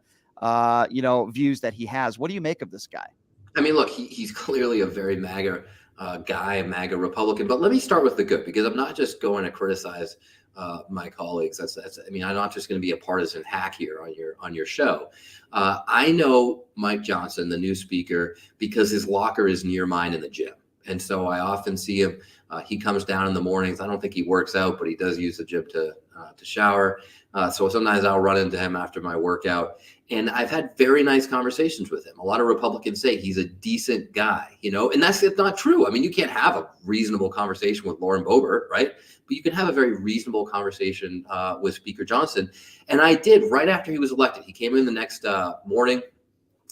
views that he has. What do you make of this guy? I mean, look, he's clearly a very MAGA guy, a MAGA Republican. But let me start with the good, because I'm not just going to criticize my colleagues. I'm not just going to be a partisan hack here on your show. I know Mike Johnson, the new speaker, because his locker is near mine in the gym. And so I often see him. He comes down in the mornings. I don't think he works out, but he does use the gym to shower. So sometimes I'll run into him after my workout. And I've had very nice conversations with him. A lot of Republicans say he's a decent guy, and that's not true. I mean, you can't have a reasonable conversation with Lauren Boebert, right? But you can have a very reasonable conversation with Speaker Johnson. And I did right after he was elected. He came in the next morning,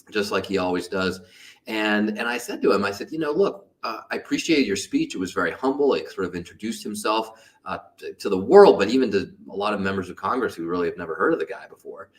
just like he always does. And I said to him, I said, look, I appreciated your speech. It was very humble. It sort of introduced himself to the world, but even to a lot of members of Congress who really have never heard of the guy before.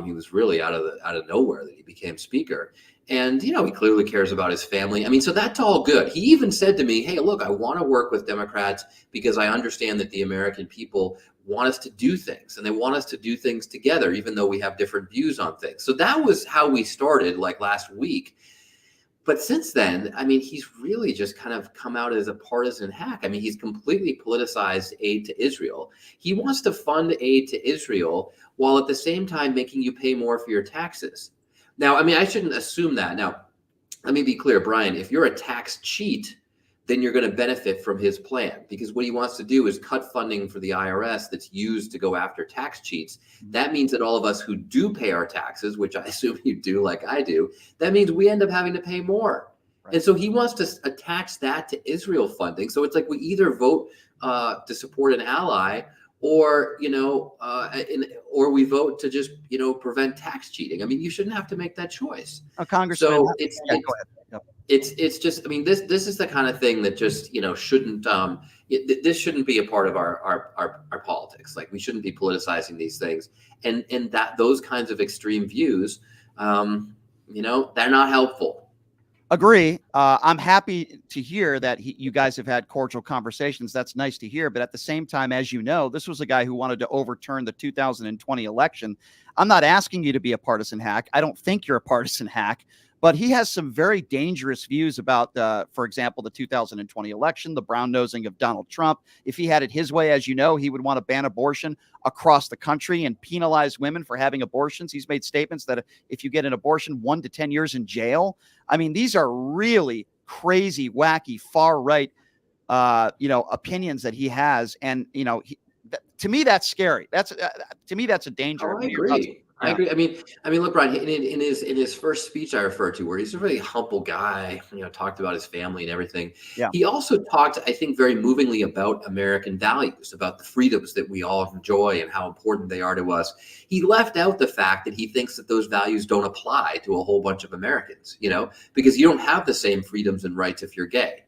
He was really out of nowhere that he became speaker. And, he clearly cares about his family. I mean, so that's all good. He even said to me, hey, look, I want to work with Democrats because I understand that the American people want us to do things, and they want us to do things together, even though we have different views on things. So that was how we started, like last week. But since then, I mean, he's really just kind of come out as a partisan hack. I mean, he's completely politicized aid to Israel. He wants to fund aid to Israel while at the same time making you pay more for your taxes. Now, I mean, I shouldn't assume that. Now, let me be clear, Brian, if you're a tax cheat, then you're going to benefit from his plan, because what he wants to do is cut funding for the IRS that's used to go after tax cheats. That means that all of us who do pay our taxes, which I assume you do like I do, that means we end up having to pay more. Right. And so he wants to attach that to Israel funding. So it's like we either vote to support an ally, or, or we vote to just, prevent tax cheating. I mean, you shouldn't have to make that choice. Congressman, so go ahead. Yep. It's just, I mean, this is the kind of thing that just, shouldn't, this shouldn't be a part of our politics. Like, we shouldn't be politicizing these things, and that those kinds of extreme views, they're not helpful. Agree. I'm happy to hear that you guys have had cordial conversations. That's nice to hear. But at the same time, as you know, this was a guy who wanted to overturn the 2020 election. I'm not asking you to be a partisan hack. I don't think you're a partisan hack. But he has some very dangerous views about, for example, the 2020 election, the brown nosing of Donald Trump. If he had it his way, as you know, he would want to ban abortion across the country and penalize women for having abortions. He's made statements that if you get an abortion, 1 to 10 years in jail. I mean, these are really crazy, wacky, far right, opinions that he has. And, to me, that's scary. To me, that's a danger. I agree. I agree. I mean, look, Brian, in his first speech I referred to, where he's a really humble guy, talked about his family and everything. Yeah. He also talked, I think, very movingly about American values, about the freedoms that we all enjoy and how important they are to us. He left out the fact that he thinks that those values don't apply to a whole bunch of Americans, because you don't have the same freedoms and rights if you're gay.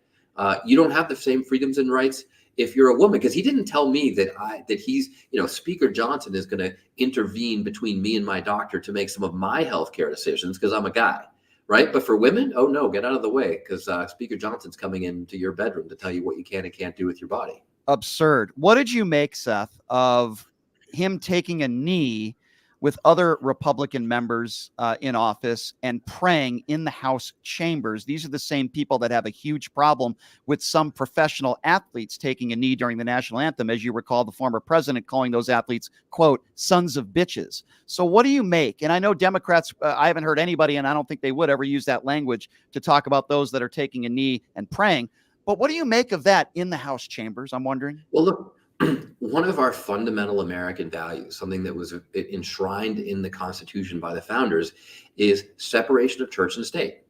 You don't have the same freedoms and rights if you're a woman, because he didn't tell me that he's, Speaker Johnson is going to intervene between me and my doctor to make some of my healthcare decisions because I'm a guy, right? But for women, oh no, get out of the way, because Speaker Johnson's coming into your bedroom to tell you what you can and can't do with your body. Absurd. What did you make, Seth, of him taking a knee with other Republican members in office and praying in the House chambers? These are the same people that have a huge problem with some professional athletes taking a knee during the national anthem. As you recall, the former president calling those athletes, quote, sons of bitches. So what do you make? And I know Democrats, I haven't heard anybody, and I don't think they would ever use that language to talk about those that are taking a knee and praying. But what do you make of that in the House chambers? I'm wondering. Well, look, one of our fundamental American values, something that was enshrined in the Constitution by the founders, is separation of church and state,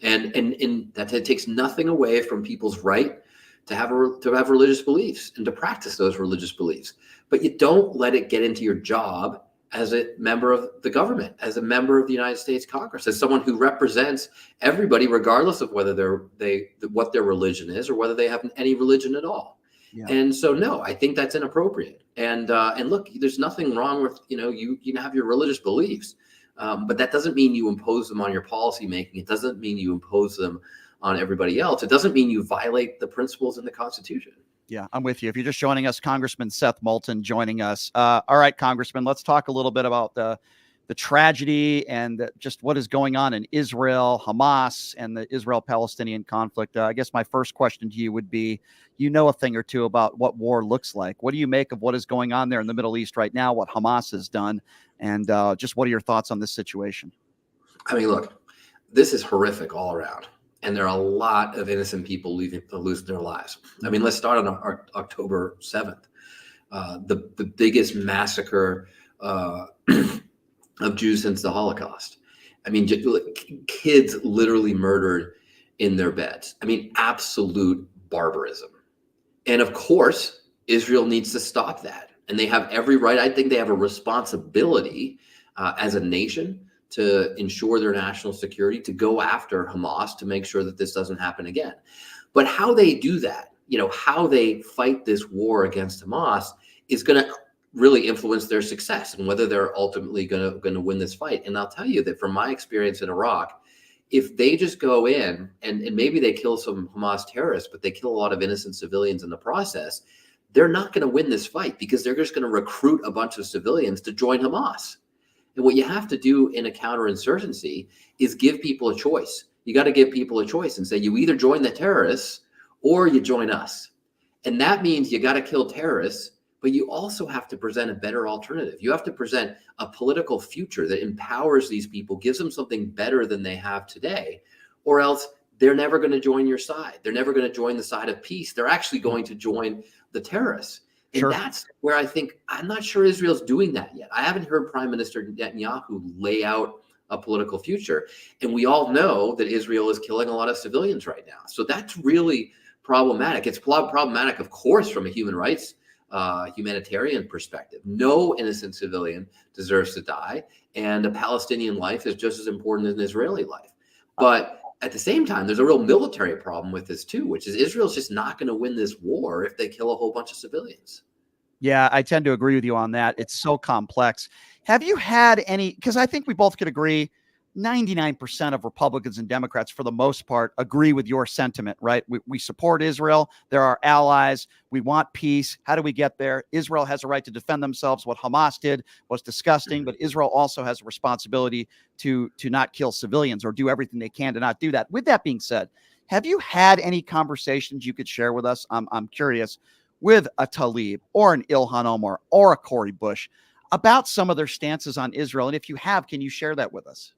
and that takes nothing away from people's right to have religious beliefs and to practice those religious beliefs. But you don't let it get into your job as a member of the government, as a member of the United States Congress, as someone who represents everybody, regardless of whether what their religion is or whether they have any religion at all. Yeah. And so, no, I think that's inappropriate. And look, there's nothing wrong with, you can have your religious beliefs, but that doesn't mean you impose them on your policy making. It doesn't mean you impose them on everybody else. It doesn't mean you violate the principles in the Constitution. Yeah, I'm with you. If you're just joining us, Congressman Seth Moulton joining us. All right, Congressman, let's talk a little bit about the tragedy and just what is going on in Israel, Hamas, and the Israel-Palestinian conflict. I guess my first question to you would be, a thing or two about what war looks like. What do you make of what is going on there in the Middle East right now, what Hamas has done, and just what are your thoughts on this situation? I mean, look, this is horrific all around, and there are a lot of innocent people losing their lives. I mean, let's start on October 7th, the biggest massacre of Jews since the Holocaust. I mean, kids literally murdered in their beds. I mean, absolute barbarism. And of course, Israel needs to stop that. And they have every right. I think they have a responsibility as a nation to ensure their national security, to go after Hamas, to make sure that this doesn't happen again. But how they do that, how they fight this war against Hamas is going to really influence their success and whether they're ultimately going to win this fight. And I'll tell you that from my experience in Iraq, if they just go in and maybe they kill some Hamas terrorists, but they kill a lot of innocent civilians in the process, they're not going to win this fight because they're just going to recruit a bunch of civilians to join Hamas. And what you have to do in a counterinsurgency is give people a choice. You got to give people a choice and say, you either join the terrorists or you join us. And that means you got to kill terrorists, but you also have to present a better alternative. You have to present a political future that empowers these people, gives them something better than they have today, or else they're never going to join your side. They're never going to join the side of peace. They're actually going to join the terrorists. And that's where I think, I'm not sure Israel's doing that yet. I haven't heard Prime Minister Netanyahu lay out a political future. And we all know that Israel is killing a lot of civilians right now. So that's really problematic. It's problematic, of course, from a human rights, humanitarian perspective. No innocent civilian deserves to die. And a Palestinian life is just as important as an Israeli life. But at the same time, there's a real military problem with this too, which is Israel's just not going to win this war if they kill a whole bunch of civilians. Yeah, I tend to agree with you on that. It's so complex. Have you had any, because I think we both could agree 99% of Republicans and Democrats, for the most part, agree with your sentiment, right? We support Israel. They're our allies. We want peace. How do we get there? Israel has a right to defend themselves. What Hamas did was disgusting, but Israel also has a responsibility to not kill civilians or do everything they can to not do that. With that being said, have you had any conversations you could share with us? I'm curious, with a Tlaib or an Ilhan Omar or a Cori Bush about some of their stances on Israel. And if you have, can you share that with us?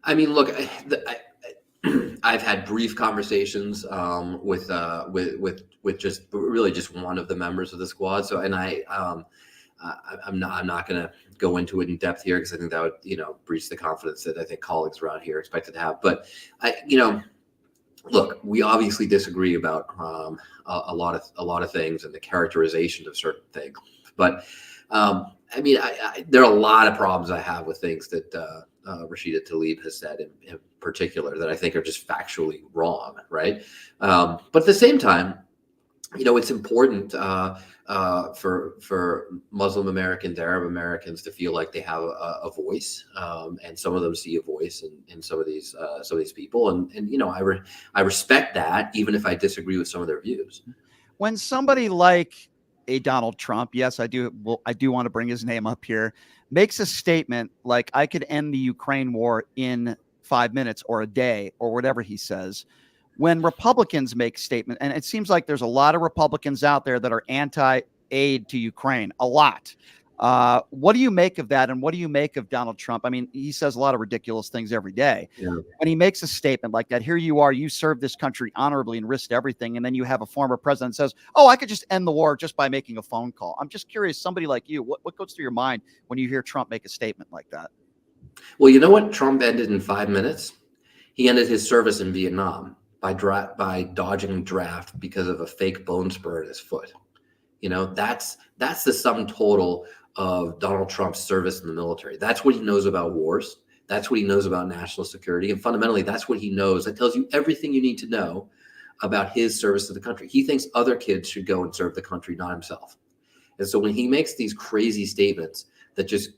I mean, look, I've had brief conversations with just really just one of the members of the squad. So, and I'm not going to go into it in depth here because I think that would, breach the confidence that I think colleagues around here expected to have. But look, we obviously disagree about a lot of things and the characterization of certain things. But I mean, there are a lot of problems I have with things that Rashida Tlaib has said in particular that I think are just factually wrong, right? But at the same time, it's important for Muslim Americans, Arab Americans to feel like they have a voice, and some of them see a voice in some of these people, and I respect that, even if I disagree with some of their views. When somebody like a Donald Trump, yes, I do want to bring his name up here, makes a statement like, I could end the Ukraine war in 5 minutes or a day or whatever he says. When Republicans make statement, and it seems like there's a lot of Republicans out there that are anti-aid to Ukraine, a lot. What do you make of that? And what do you make of Donald Trump? I mean, he says a lot of ridiculous things every day. Yeah. When he makes a statement like that, here you are, you served this country honorably and risked everything. And then you have a former president says, oh, I could just end the war just by making a phone call. I'm just curious, somebody like you, what goes through your mind when you hear Trump make a statement like that? Well, you know what Trump ended in 5 minutes? He ended his service in Vietnam by dodging draft because of a fake bone spur in his foot. That's the sum total of Donald Trump's service in the military. That's what he knows about wars. That's what he knows about national security. And fundamentally, that's what he knows. That tells you everything you need to know about his service to the country. He thinks other kids should go and serve the country, not himself. And so when he makes these crazy statements that just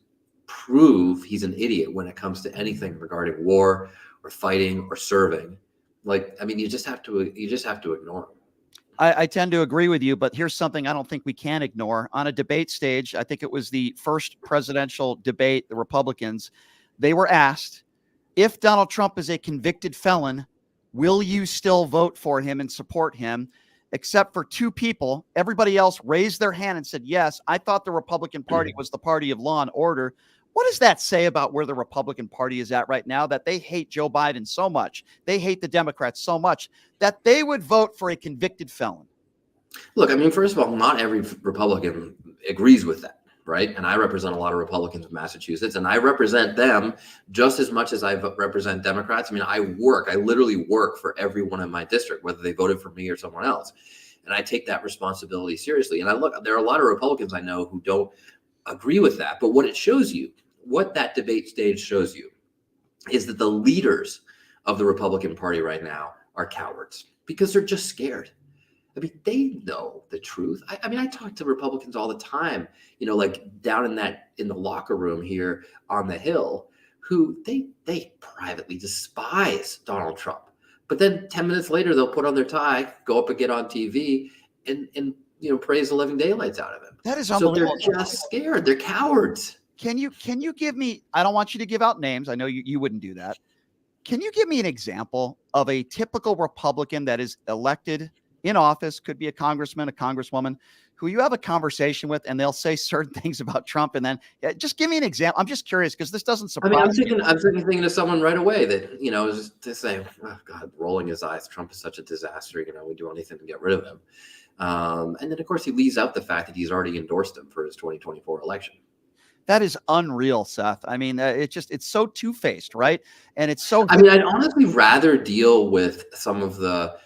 prove he's an idiot when it comes to anything regarding war or fighting or serving, you just have to ignore him. I tend to agree with you, but here's something I don't think we can ignore. On a debate stage, I think it was the first presidential debate, the Republicans, they were asked, if Donald Trump is a convicted felon, will you still vote for him and support him? Except for two people, everybody else raised their hand and said, yes, I thought the Republican Party was the party of law and order. What does that say about where the Republican Party is at right now, that they hate Joe Biden so much, they hate the Democrats so much, that they would vote for a convicted felon? Look, I mean, first of all, not every Republican agrees with that, right? And I represent a lot of Republicans in Massachusetts, and I represent them just as much as I represent Democrats. I mean, I literally work for everyone in my district, whether they voted for me or someone else. And I take that responsibility seriously. And there are a lot of Republicans I know who don't agree with that. But what it shows you, what that debate stage shows you, is that the leaders of the Republican Party right now are cowards because they're just scared. I mean, they know the truth. I mean, I talk to Republicans all the time, down in the locker room here on the Hill, who they privately despise Donald Trump. But then 10 minutes later, they'll put on their tie, go up and get on TV and praise the living daylights out of him. That is unbelievable. So they're just scared. They're cowards. Can you give me, I don't want you to give out names. I know you wouldn't do that. Can you give me an example of a typical Republican that is elected in office, could be a congressman, a congresswoman, who you have a conversation with and they'll say certain things about Trump, and then just give me an example. I'm just curious because this doesn't surprise me. I'm thinking of someone right away that, is to say, oh God, rolling his eyes. Trump is such a disaster. We do anything to get rid of him. And then, of course, he leaves out the fact that he's already endorsed him for his 2024 election. That is unreal, Seth. I mean, it's so two-faced, right? And it's so. I'd honestly rather deal with some of the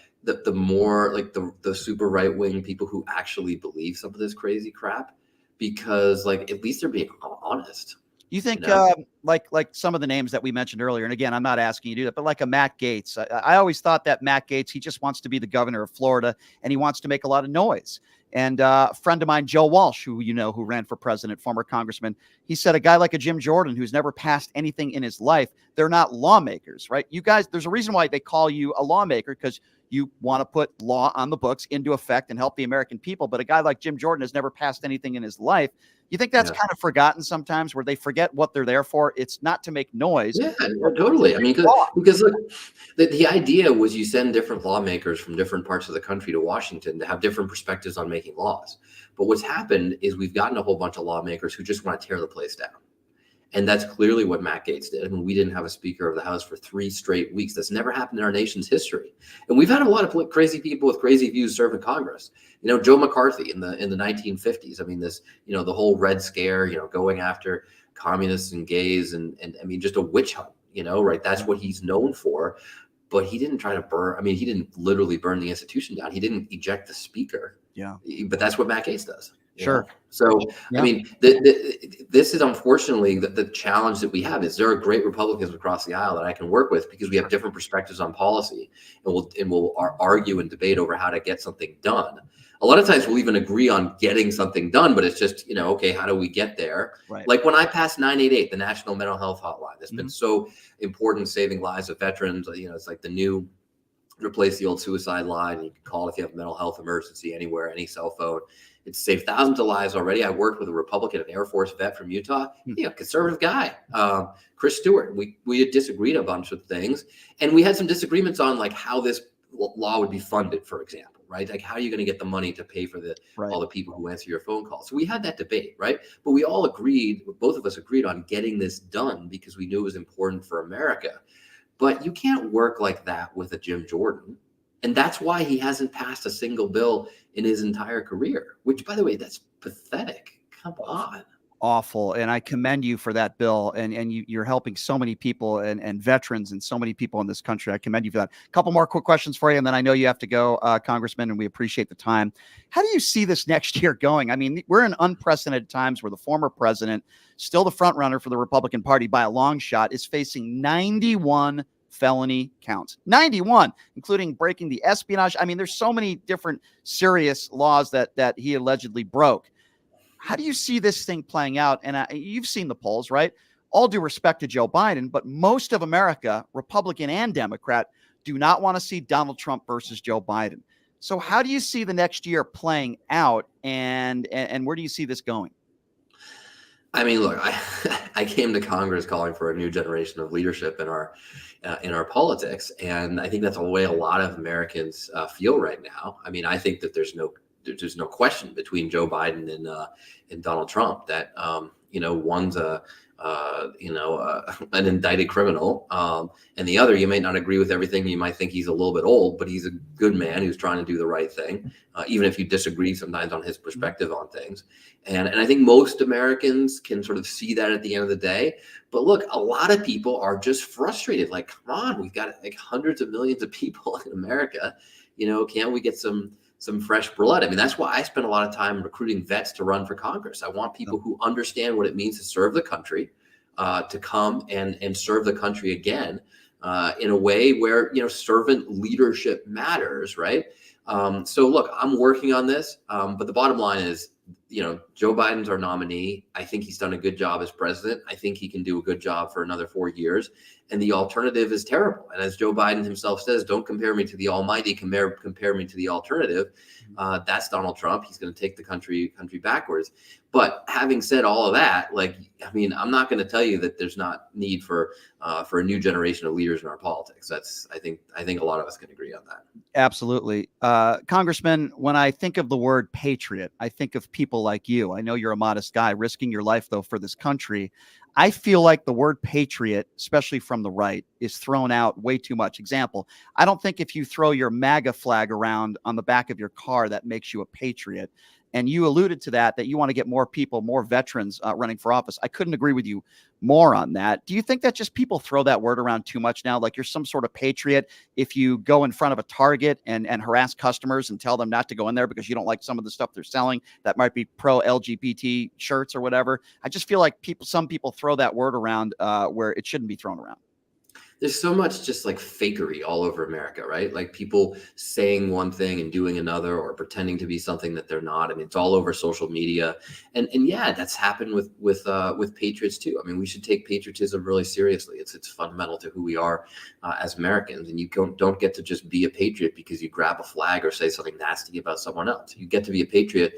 more like the super right-wing people who actually believe some of this crazy crap, because at least they're being honest. You think like some of the names that we mentioned earlier, and again, I'm not asking you to do that, but like a Matt Gaetz. I always thought that Matt Gaetz, he just wants to be the governor of Florida and he wants to make a lot of noise. And a friend of mine, Joe Walsh, who ran for president, former congressman, he said a guy like a Jim Jordan who's never passed anything in his life, they're not lawmakers, right? You guys, there's a reason why they call you a lawmaker, because you want to put law on the books into effect and help the American people. But a guy like Jim Jordan has never passed anything in his life. You think that's kind of forgotten sometimes, where they forget what they're there for? It's not to make noise. Yeah, totally. Because look, the idea was you send different lawmakers from different parts of the country to Washington to have different perspectives on making laws. But what's happened is we've gotten a whole bunch of lawmakers who just want to tear the place down. And that's clearly what Matt Gaetz did. We didn't have a Speaker of the House for 3 straight weeks. That's never happened in our nation's history. And we've had a lot of crazy people with crazy views serve in Congress. Joe McCarthy in the 1950s. The whole Red Scare, going after communists and gays, and just a witch hunt. Right? That's what he's known for. But he didn't try to burn. He didn't literally burn the institution down. He didn't eject the Speaker. Yeah. But that's what Matt Gaetz does. Sure. So, this is unfortunately the challenge that we have. Is there are great Republicans across the aisle that I can work with, because we have different perspectives on policy, and we'll argue and debate over how to get something done. A lot of times we'll even agree on getting something done, but it's just, okay, how do we get there? Right. Like when I passed 988, the National Mental Health Hotline, that's been so important, saving lives of veterans. It's like the new, replace the old suicide line. You can call if you have a mental health emergency anywhere, any cell phone. It's saved thousands of lives already. I worked with a Republican, an Air Force vet from Utah, conservative guy, Chris Stewart. We had disagreed a bunch of things, and we had some disagreements on how this law would be funded, for example, right? Like, how are you going to get the money to pay for all the people who answer your phone calls? So we had that debate, right? But we all agreed, both of us agreed on getting this done because we knew it was important for America. But you can't work like that with a Jim Jordan. And that's why he hasn't passed a single bill in his entire career, which, by the way, that's pathetic. Come on. Awful. And I commend you for that bill. And you're helping so many people and veterans and so many people in this country. I commend you for that. A couple more quick questions for you, and then I know you have to go, Congressman, and we appreciate the time. How do you see this next year going? We're in unprecedented times where the former president, still the front runner for the Republican Party by a long shot, is facing 91 felony counts, 91, including breaking the espionage. There's so many different serious laws that he allegedly broke. How do you see this thing playing out? And you've seen the polls, right? All due respect to Joe Biden, but most of America, Republican and Democrat, do not want to see Donald Trump versus Joe Biden. So how do you see the next year playing out, and where do you see this going? Look, I came to Congress calling for a new generation of leadership in our politics, and I think that's the way a lot of Americans feel right now. I think that there's no question between Joe Biden and Donald Trump that one's an indicted criminal, and the other, you may not agree with everything. You might think he's a little bit old, but he's a good man who's trying to do the right thing, even if you disagree sometimes on his perspective on things. And I think most Americans can sort of see that at the end of the day. But look, a lot of people are just frustrated. Like, come on, we've got hundreds of millions of people in America. Can't we get some fresh blood? That's why I spend a lot of time recruiting vets to run for Congress. I want people who understand what it means to serve the country, to come and serve the country again, in a way where, servant leadership matters, right? So look, I'm working on this, but the bottom line is Joe Biden's our nominee. I think he's done a good job as president. I think he can do a good job for another 4 years. And the alternative is terrible. And as Joe Biden himself says, don't compare me to the almighty, compare me to the alternative. That's Donald Trump. He's going to take the country backwards. But having said all of that, I'm not going to tell you that there's not need for a new generation of leaders in our politics. I think a lot of us can agree on that. Absolutely. Congressman, when I think of the word patriot, I think of people like you. I know you're a modest guy risking your life, though, for this country. I feel like the word patriot, especially from the right, is thrown out way too much. Example, I don't think if you throw your MAGA flag around on the back of your car, that makes you a patriot. And you alluded to that you want to get more people, more veterans running for office. I couldn't agree with you more on that. Do you think that just people throw that word around too much now? Like you're some sort of patriot if you go in front of a Target and harass customers and tell them not to go in there because you don't like some of the stuff they're selling that might be pro-LGBT shirts or whatever. I just feel like some people throw that word around where it shouldn't be thrown around. There's so much just like fakery all over America, right? Like people saying one thing and doing another, or pretending to be something that they're not. I mean, it's all over social media, and yeah, that's happened with patriots too. I mean, we should take patriotism really seriously. It's fundamental to who we are as Americans, and you don't get to just be a patriot because you grab a flag or say something nasty about someone else. You get to be a patriot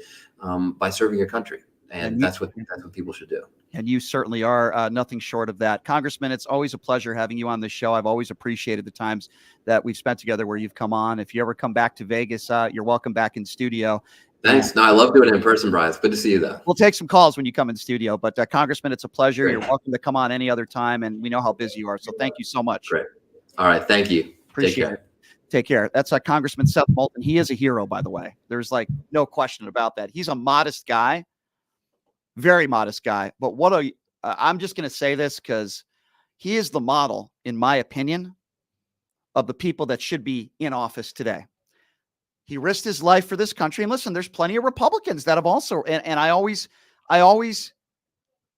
by serving your country. And that's what people should do. And you certainly are nothing short of that. Congressman, it's always a pleasure having you on this show. I've always appreciated the times that we've spent together where you've come on. If you ever come back to Vegas, you're welcome back in studio. Thanks. No, I love doing it in person, Brian. It's good to see you, though. We'll take some calls when you come in studio. But Congressman, it's a pleasure. Great. You're welcome to come on any other time. And we know how busy you are. So thank you so much. Great. All right. Thank you. Appreciate it. Take care. That's Congressman Seth Moulton. He is a hero, by the way. There's no question about that. He's a modest guy. Very modest guy. But I'm just going to say this because he is the model, in my opinion, of the people that should be in office today. He risked his life for this country. And listen, there's plenty of Republicans that have also, and I always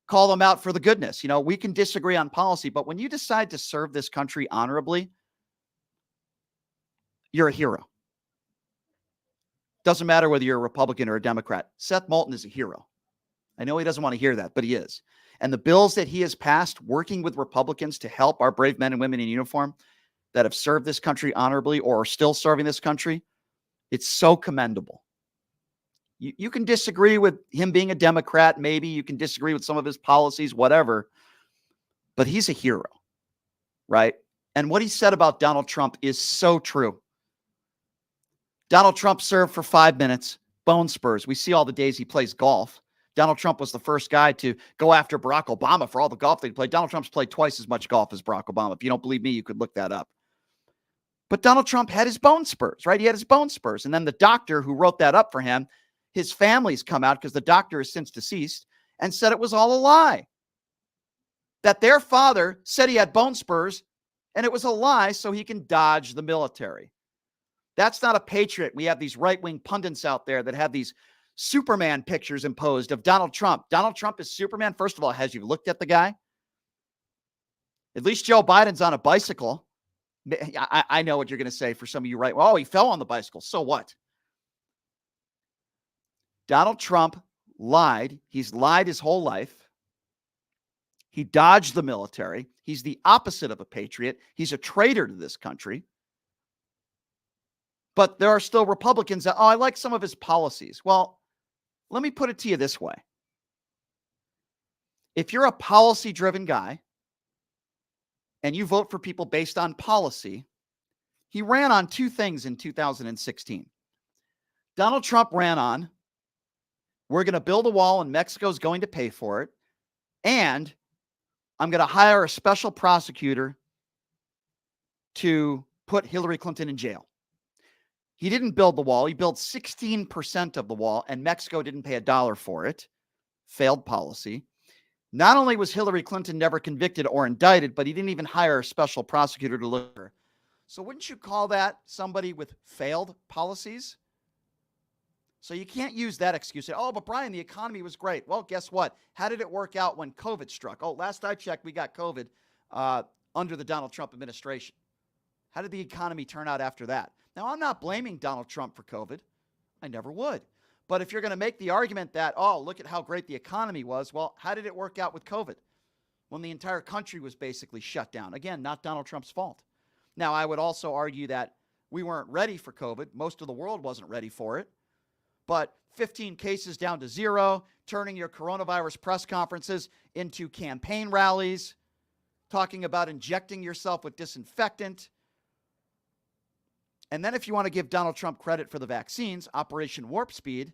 call them out for the goodness. We can disagree on policy, but when you decide to serve this country honorably, you're a hero. Doesn't matter whether you're a Republican or a Democrat. Seth Moulton is a hero. I know he doesn't want to hear that, but he is. And the bills that he has passed working with Republicans to help our brave men and women in uniform that have served this country honorably or are still serving this country, it's so commendable. You can disagree with him being a Democrat. Maybe you can disagree with some of his policies, whatever, but he's a hero, right? And what he said about Donald Trump is so true. Donald Trump served for 5 minutes, bone spurs. We see all the days he plays golf. Donald Trump was the first guy to go after Barack Obama for all the golf that he played. Donald Trump's played twice as much golf as Barack Obama. If you don't believe me, you could look that up. But Donald Trump had his bone spurs, right? He had his bone spurs. And then the doctor who wrote that up for him, his family's come out because the doctor is since deceased and said it was all a lie. That their father said he had bone spurs and it was a lie so he can dodge the military. That's not a patriot. We have these right-wing pundits out there that have these Superman pictures imposed of Donald Trump. Donald Trump is Superman. First of all, has you looked at the guy? At least Joe Biden's on a bicycle. I know what you're going to say for some of you, right? Well, he fell on the bicycle. So what? Donald Trump lied. He's lied his whole life. He dodged the military. He's the opposite of a patriot. He's a traitor to this country. But there are still Republicans that, I like some of his policies. Well, let me put it to you this way. If you're a policy-driven guy and you vote for people based on policy, he ran on two things in 2016. Donald Trump ran on, we're going to build a wall and Mexico's going to pay for it, and I'm going to hire a special prosecutor to put Hillary Clinton in jail. He didn't build the wall. He built 16% of the wall, and Mexico didn't pay $1 for it. Failed policy. Not only was Hillary Clinton never convicted or indicted, but he didn't even hire a special prosecutor to look at her. So wouldn't you call that somebody with failed policies? So you can't use that excuse. Oh, but Brian, the economy was great. Well, guess what? How did it work out when COVID struck? Oh, last I checked, we got COVID under the Donald Trump administration. How did the economy turn out after that? Now, I'm not blaming Donald Trump for COVID. I never would. But if you're going to make the argument that, oh, look at how great the economy was, well, how did it work out with COVID when the entire country was basically shut down? Again, not Donald Trump's fault. Now, I would also argue that we weren't ready for COVID. Most of the world wasn't ready for it. But 15 cases down to 0, turning your coronavirus press conferences into campaign rallies, talking about injecting yourself with disinfectant. And then if you want to give Donald Trump credit for the vaccines, Operation Warp Speed,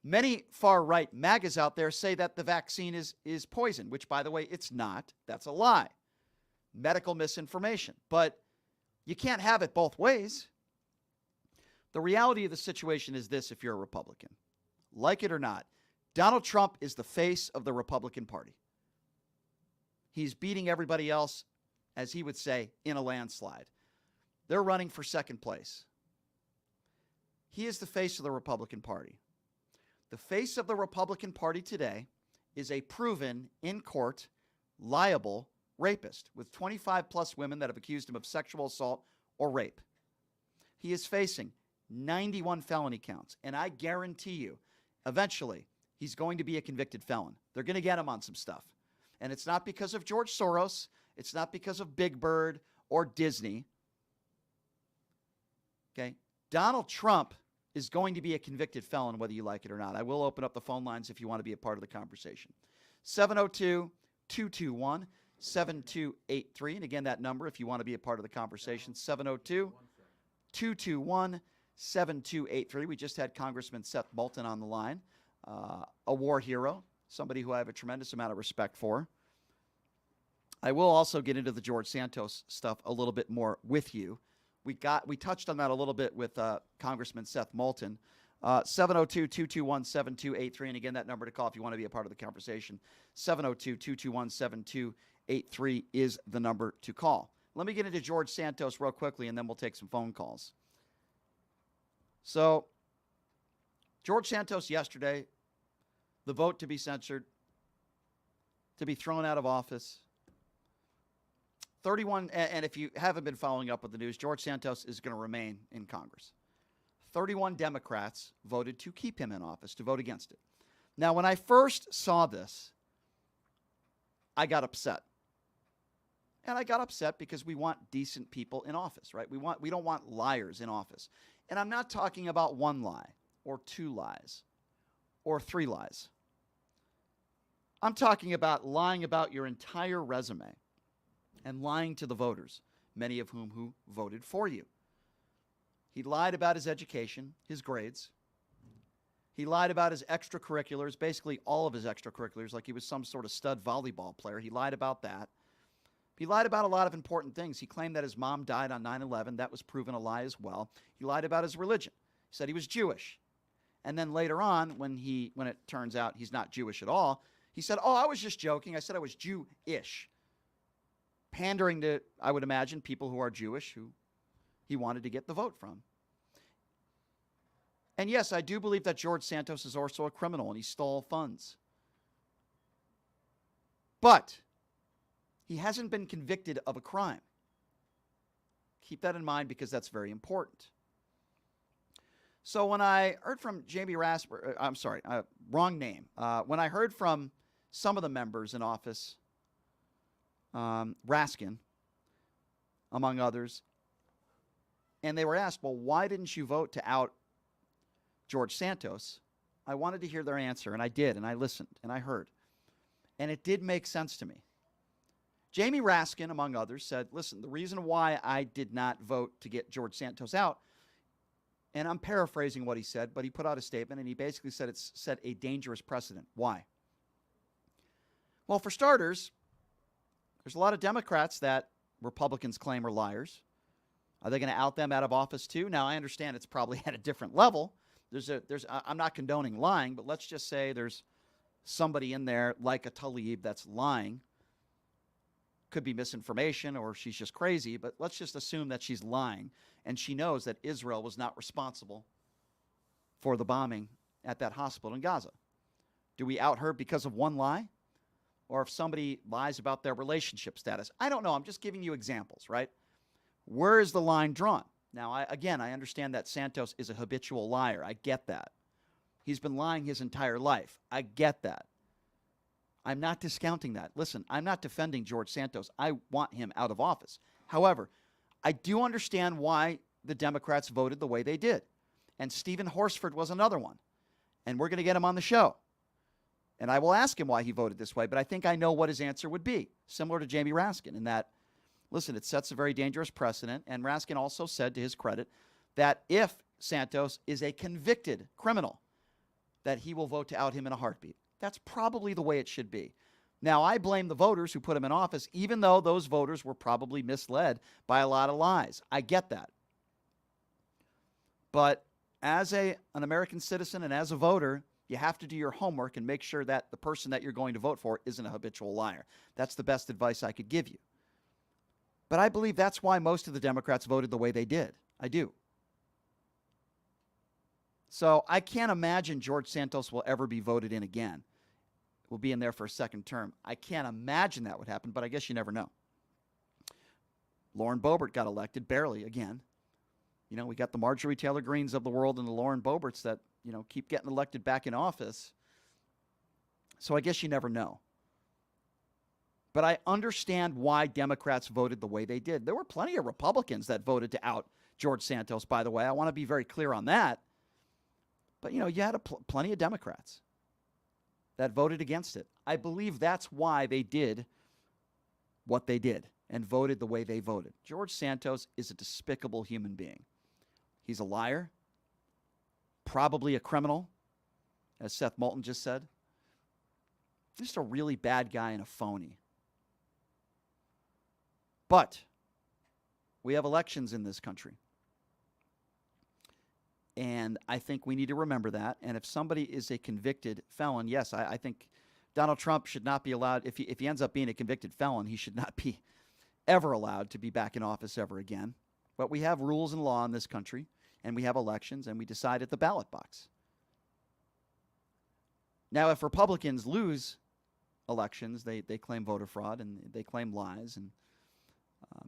many far-right MAGAs out there say that the vaccine is poison, which, by the way, it's not. That's a lie. Medical misinformation. But you can't have it both ways. The reality of the situation is this, if you're a Republican. Like it or not, Donald Trump is the face of the Republican Party. He's beating everybody else, as he would say, in a landslide. They're running for second place. He is the face of the Republican Party. The face of the Republican Party today is a proven, in court, liable rapist with 25 plus women that have accused him of sexual assault or rape. He is facing 91 felony counts, and I guarantee you, eventually, he's going to be a convicted felon. They're going to get him on some stuff. And it's not because of George Soros. It's not because of Big Bird or Disney. Okay? Donald Trump is going to be a convicted felon, whether you like it or not. I will open up the phone lines if you want to be a part of the conversation. 702-221-7283. And again, that number, if you want to be a part of the conversation, 702-221-7283. We just had Congressman Seth Moulton on the line, a war hero, somebody who I have a tremendous amount of respect for. I will also get into the George Santos stuff a little bit more with you. We touched on that a little bit with Congressman Seth Moulton. 702-221-7283. And again, that number to call if you want to be a part of the conversation. 702-221-7283 is the number to call. Let me get into George Santos real quickly, and then we'll take some phone calls. So, George Santos yesterday, the vote to be censored, to be thrown out of office. 31, and if you haven't been following up with the news, George Santos is going to remain in Congress. 31 Democrats voted to keep him in office, to vote against it. Now, when I first saw this, I got upset. And I got upset because we want decent people in office, right? We don't want liars in office. And I'm not talking about one lie or two lies or three lies. I'm talking about lying about your entire resume and lying to the voters, many of whom who voted for you. He lied about his education, his grades. He lied about his extracurriculars, basically all of his extracurriculars, like he was some sort of stud volleyball player. He lied about that. He lied about a lot of important things. He claimed that his mom died on 9/11. That was proven a lie as well. He lied about his religion. He said he was Jewish. And then later on, when it turns out he's not Jewish at all, he said, oh, I was just joking. I said I was Jewish. Pandering to, I would imagine, people who are Jewish who he wanted to get the vote from. And yes, I do believe that George Santos is also a criminal and he stole funds. But he hasn't been convicted of a crime. Keep that in mind because that's very important. So when I heard from Jamie Rasper, I'm sorry, wrong name. When I heard from some of the members in office, Raskin, among others, and they were asked, well, why didn't you vote to out George Santos? I wanted to hear their answer, and I did, and I listened, and I heard. And it did make sense to me. Jamie Raskin, among others, said, listen, the reason why I did not vote to get George Santos out, and I'm paraphrasing what he said, but he put out a statement, and he basically said it's set a dangerous precedent. Why? Well, for starters, there's a lot of Democrats that Republicans claim are liars. Are they going to out them out of office too? Now, I understand it's probably at a different level. I'm not condoning lying, but let's just say there's somebody in there like a Tlaib that's lying. Could be misinformation or she's just crazy, but let's just assume that she's lying and she knows that Israel was not responsible for the bombing at that hospital in Gaza. Do we out her because of one lie? Or if somebody lies about their relationship status? I don't know. I'm just giving you examples, right? Where is the line drawn? Now, I understand that Santos is a habitual liar. I get that. He's been lying his entire life. I get that. I'm not discounting that. Listen, I'm not defending George Santos. I want him out of office. However, I do understand why the Democrats voted the way they did. And Stephen Horsford was another one. And we're going to get him on the show. And I will ask him why he voted this way, but I think I know what his answer would be, similar to Jamie Raskin, in that, listen, it sets a very dangerous precedent. And Raskin also said, to his credit, that if Santos is a convicted criminal, that he will vote to out him in a heartbeat. That's probably the way it should be. Now, I blame the voters who put him in office, even though those voters were probably misled by a lot of lies. I get that. But as an American citizen and as a voter, you have to do your homework and make sure that the person that you're going to vote for isn't a habitual liar. That's the best advice I could give you. But I believe that's why most of the Democrats voted the way they did. I do. So I can't imagine George Santos will ever be voted in again. Will be in there for a second term. I can't imagine that would happen, but I guess you never know. Lauren Boebert got elected, barely, again. You know, we got the Marjorie Taylor Greens of the world and the Lauren Boeberts that, you know, keep getting elected back in office. So I guess you never know. But I understand why Democrats voted the way they did. There were plenty of Republicans that voted to out George Santos, by the way. I want to be very clear on that. But, you know, you had plenty of Democrats that voted against it. I believe that's why they did what they did and voted the way they voted. George Santos is a despicable human being. He's a liar, probably a criminal, as Seth Moulton just said. Just a really bad guy and a phony. But we have elections in this country. And I think we need to remember that. And if somebody is a convicted felon, yes, I think Donald Trump should not be allowed, if he ends up being a convicted felon, he should not be ever allowed to be back in office ever again. But we have rules and law in this country, and we have elections, and we decide at the ballot box. Now, if Republicans lose elections, they claim voter fraud, and they claim lies, and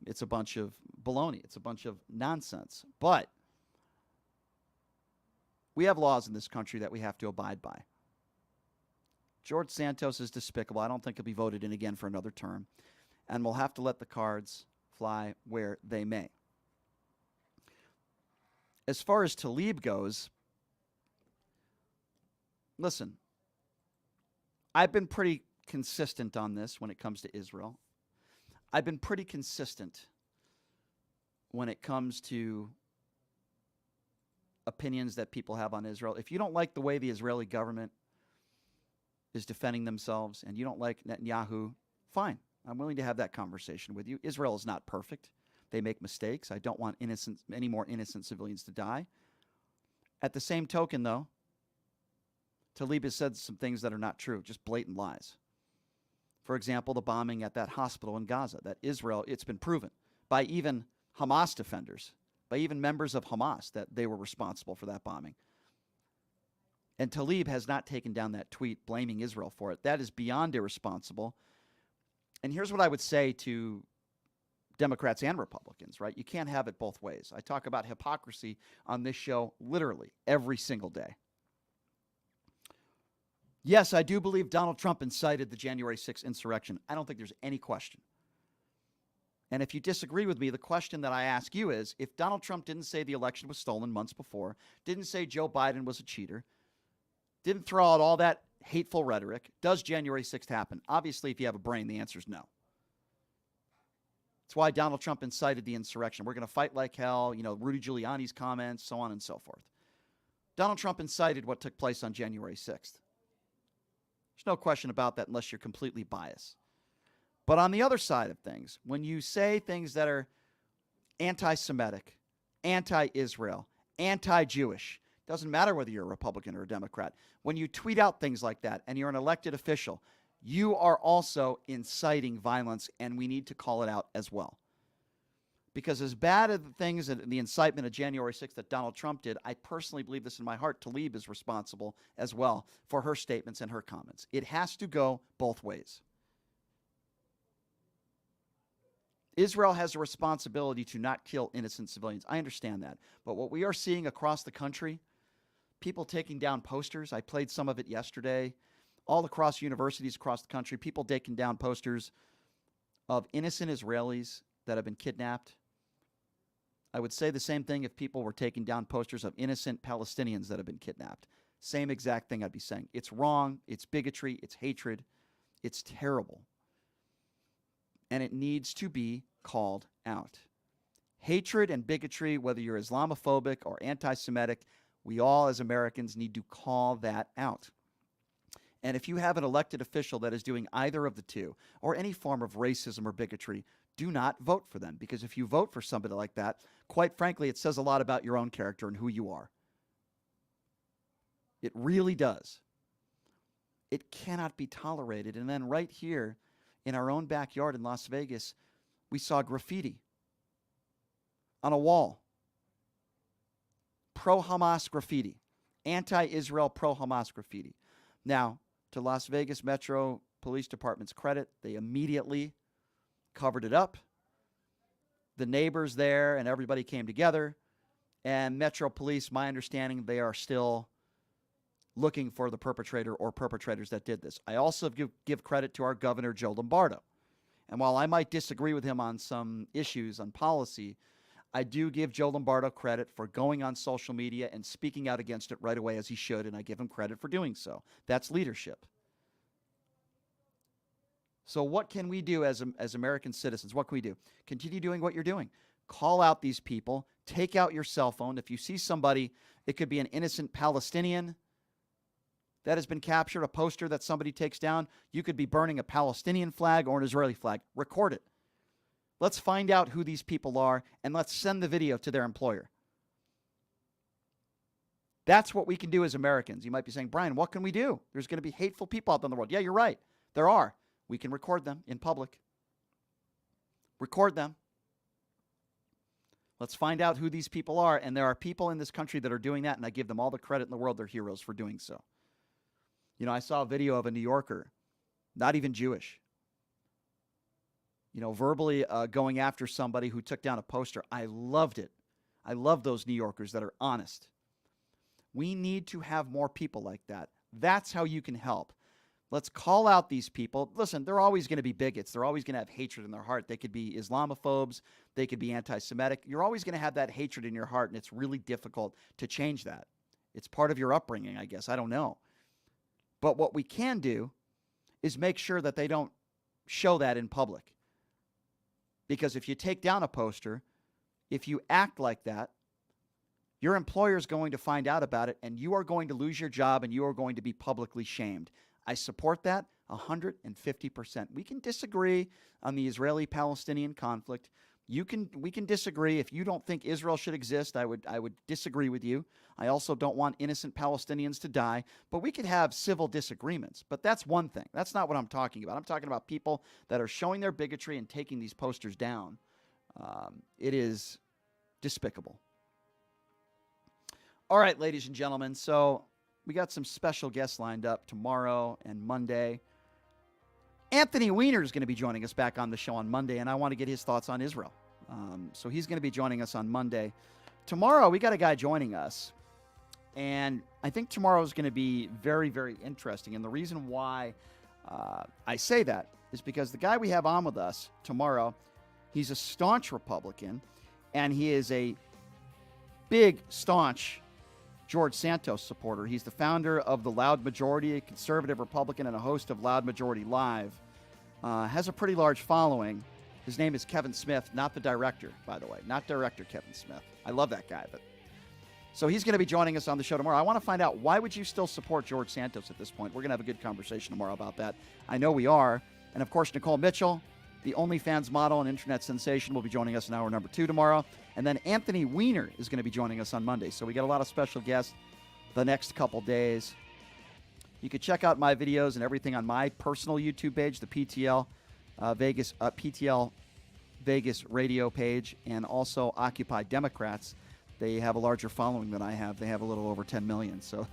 it's a bunch of baloney. It's a bunch of nonsense. But we have laws in this country that we have to abide by. George Santos is despicable. I don't think he'll be voted in again for another term. And we'll have to let the cards fly where they may. As far as Tlaib goes, listen, I've been pretty consistent on this when it comes to Israel. I've been pretty consistent when it comes to opinions that people have on Israel. If you don't like the way the Israeli government is defending themselves and you don't like Netanyahu, fine. I'm willing to have that conversation with you. Israel is not perfect. They make mistakes. I don't want any more innocent civilians to die. At the same token, though, Tlaib has said some things that are not true, just blatant lies. For example, the bombing at that hospital in Gaza, that Israel, it's been proven by even Hamas defenders, by even members of Hamas, that they were responsible for that bombing. And Tlaib has not taken down that tweet blaming Israel for it. That is beyond irresponsible. And here's what I would say to Democrats and Republicans, right? You can't have it both ways. I talk about hypocrisy on this show literally every single day. Yes, I do believe Donald Trump incited the January 6th insurrection. I don't think there's any question. And if you disagree with me, the question that I ask you is, if Donald Trump didn't say the election was stolen months before, didn't say Joe Biden was a cheater, didn't throw out all that hateful rhetoric, does January 6th happen? Obviously, if you have a brain, the answer is no. That's why Donald Trump incited the insurrection. We're going to fight like hell, Rudy Giuliani's comments, so on and so forth. Donald Trump incited what took place on January 6th. There's no question about that unless you're completely biased. But on the other side of things, when you say things that are anti-Semitic, anti-Israel, anti-Jewish, doesn't matter whether you're a Republican or a Democrat, when you tweet out things like that and you're an elected official, you are also inciting violence, and we need to call it out as well. Because as bad as the things, the incitement of January 6th that Donald Trump did, I personally believe this in my heart, Tlaib is responsible as well for her statements and her comments. It has to go both ways. Israel has a responsibility to not kill innocent civilians. I understand that. But what we are seeing across the country, people taking down posters. I played some of it yesterday. All across universities across the country, people taking down posters of innocent Israelis that have been kidnapped. I would say the same thing if people were taking down posters of innocent Palestinians that have been kidnapped. Same exact thing I'd be saying. It's wrong. It's bigotry. It's hatred. It's terrible. And it needs to be called out. Hatred and bigotry, whether you're Islamophobic or anti-Semitic, we all as Americans need to call that out. And if you have an elected official that is doing either of the two, or any form of racism or bigotry, do not vote for them. Because if you vote for somebody like that, quite frankly, it says a lot about your own character and who you are. It really does. It cannot be tolerated. And then right here in our own backyard in Las Vegas, we saw graffiti on a wall. Pro-Hamas graffiti. Anti-Israel pro-Hamas graffiti. Now, to Las Vegas Metro Police Department's credit, they immediately covered it up. The neighbors there and everybody came together. And Metro Police, my understanding, they are still looking for the perpetrator or perpetrators that did this. I also give credit to our governor, Joe Lombardo. And while I might disagree with him on some issues on policy, I do give Joe Lombardo credit for going on social media and speaking out against it right away, as he should, and I give him credit for doing so. That's leadership. So what can we do as American citizens? What can we do? Continue doing what you're doing. Call out these people. Take out your cell phone. If you see somebody, it could be an innocent Palestinian that has been captured, a poster that somebody takes down. You could be burning a Palestinian flag or an Israeli flag. Record it. Let's find out who these people are, and let's send the video to their employer. That's what we can do as Americans. You might be saying, Brian, what can we do? There's going to be hateful people out there in the world. Yeah, you're right. There are. We can record them in public. Record them. Let's find out who these people are, and there are people in this country that are doing that, and I give them all the credit in the world. They're heroes for doing so. You know, I saw a video of a New Yorker, not even Jewish, verbally going after somebody who took down a poster. I loved it. I love those New Yorkers that are honest. We need to have more people like that. That's how you can help. Let's call out these people. Listen, they're always going to be bigots. They're always going to have hatred in their heart. They could be Islamophobes. They could be anti-Semitic. You're always going to have that hatred in your heart, and it's really difficult to change that. It's part of your upbringing, I guess. I don't know. But what we can do is make sure that they don't show that in public. Because if you take down a poster, if you act like that, your employer is going to find out about it, and you are going to lose your job, and you are going to be publicly shamed. I support that 150%. We can disagree on the Israeli-Palestinian conflict. We can disagree. If you don't think Israel should exist, I would disagree with you. I also don't want innocent Palestinians to die, but we could have civil disagreements. But that's one thing. That's not what I'm talking about. I'm talking about people that are showing their bigotry and taking these posters down. It is despicable. All right, ladies and gentlemen, so we got some special guests lined up tomorrow and Monday. Anthony Weiner is going to be joining us back on the show on Monday, and I want to get his thoughts on Israel. So he's going to be joining us on Monday. Tomorrow, we got a guy joining us, and I think tomorrow is going to be very, very interesting. And the reason why I say that is because the guy we have on with us tomorrow, he's a staunch Republican, and he is a big, staunch George Santos supporter. He's the founder of the Loud Majority, a conservative Republican and a host of Loud Majority Live. Has a pretty large following. His name is Kevin Smith, not the director, by the way. Not director Kevin Smith. I love that guy. So he's going to be joining us on the show tomorrow. I want to find out, why would you still support George Santos at this point? We're going to have a good conversation tomorrow about that. I know we are. And, of course, Nicole Mitchell, the OnlyFans model and internet sensation, will be joining us in hour number 2 tomorrow. And then Anthony Weiner is going to be joining us on Monday. So we got a lot of special guests the next couple days. You can check out my videos and everything on my personal YouTube page, the PTL Vegas radio page, and also Occupy Democrats. They have a larger following than I have. They have a little over 10 million. So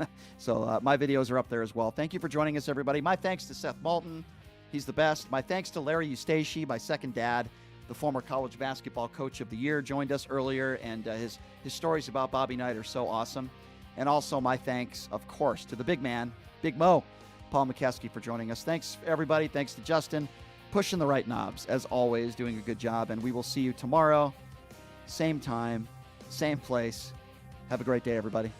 my videos are up there as well. Thank you for joining us, everybody. My thanks to Seth Moulton. He's the best. My thanks to Larry Eustachy, my second dad, the former college basketball coach of the year, joined us earlier, and his stories about Bobby Knight are so awesome. And also my thanks, of course, to the big man, Big Mo, Paul Mokeski, for joining us. Thanks, everybody. Thanks to Justin. Pushing the right knobs, as always, doing a good job. And we will see you tomorrow, same time, same place. Have a great day, everybody.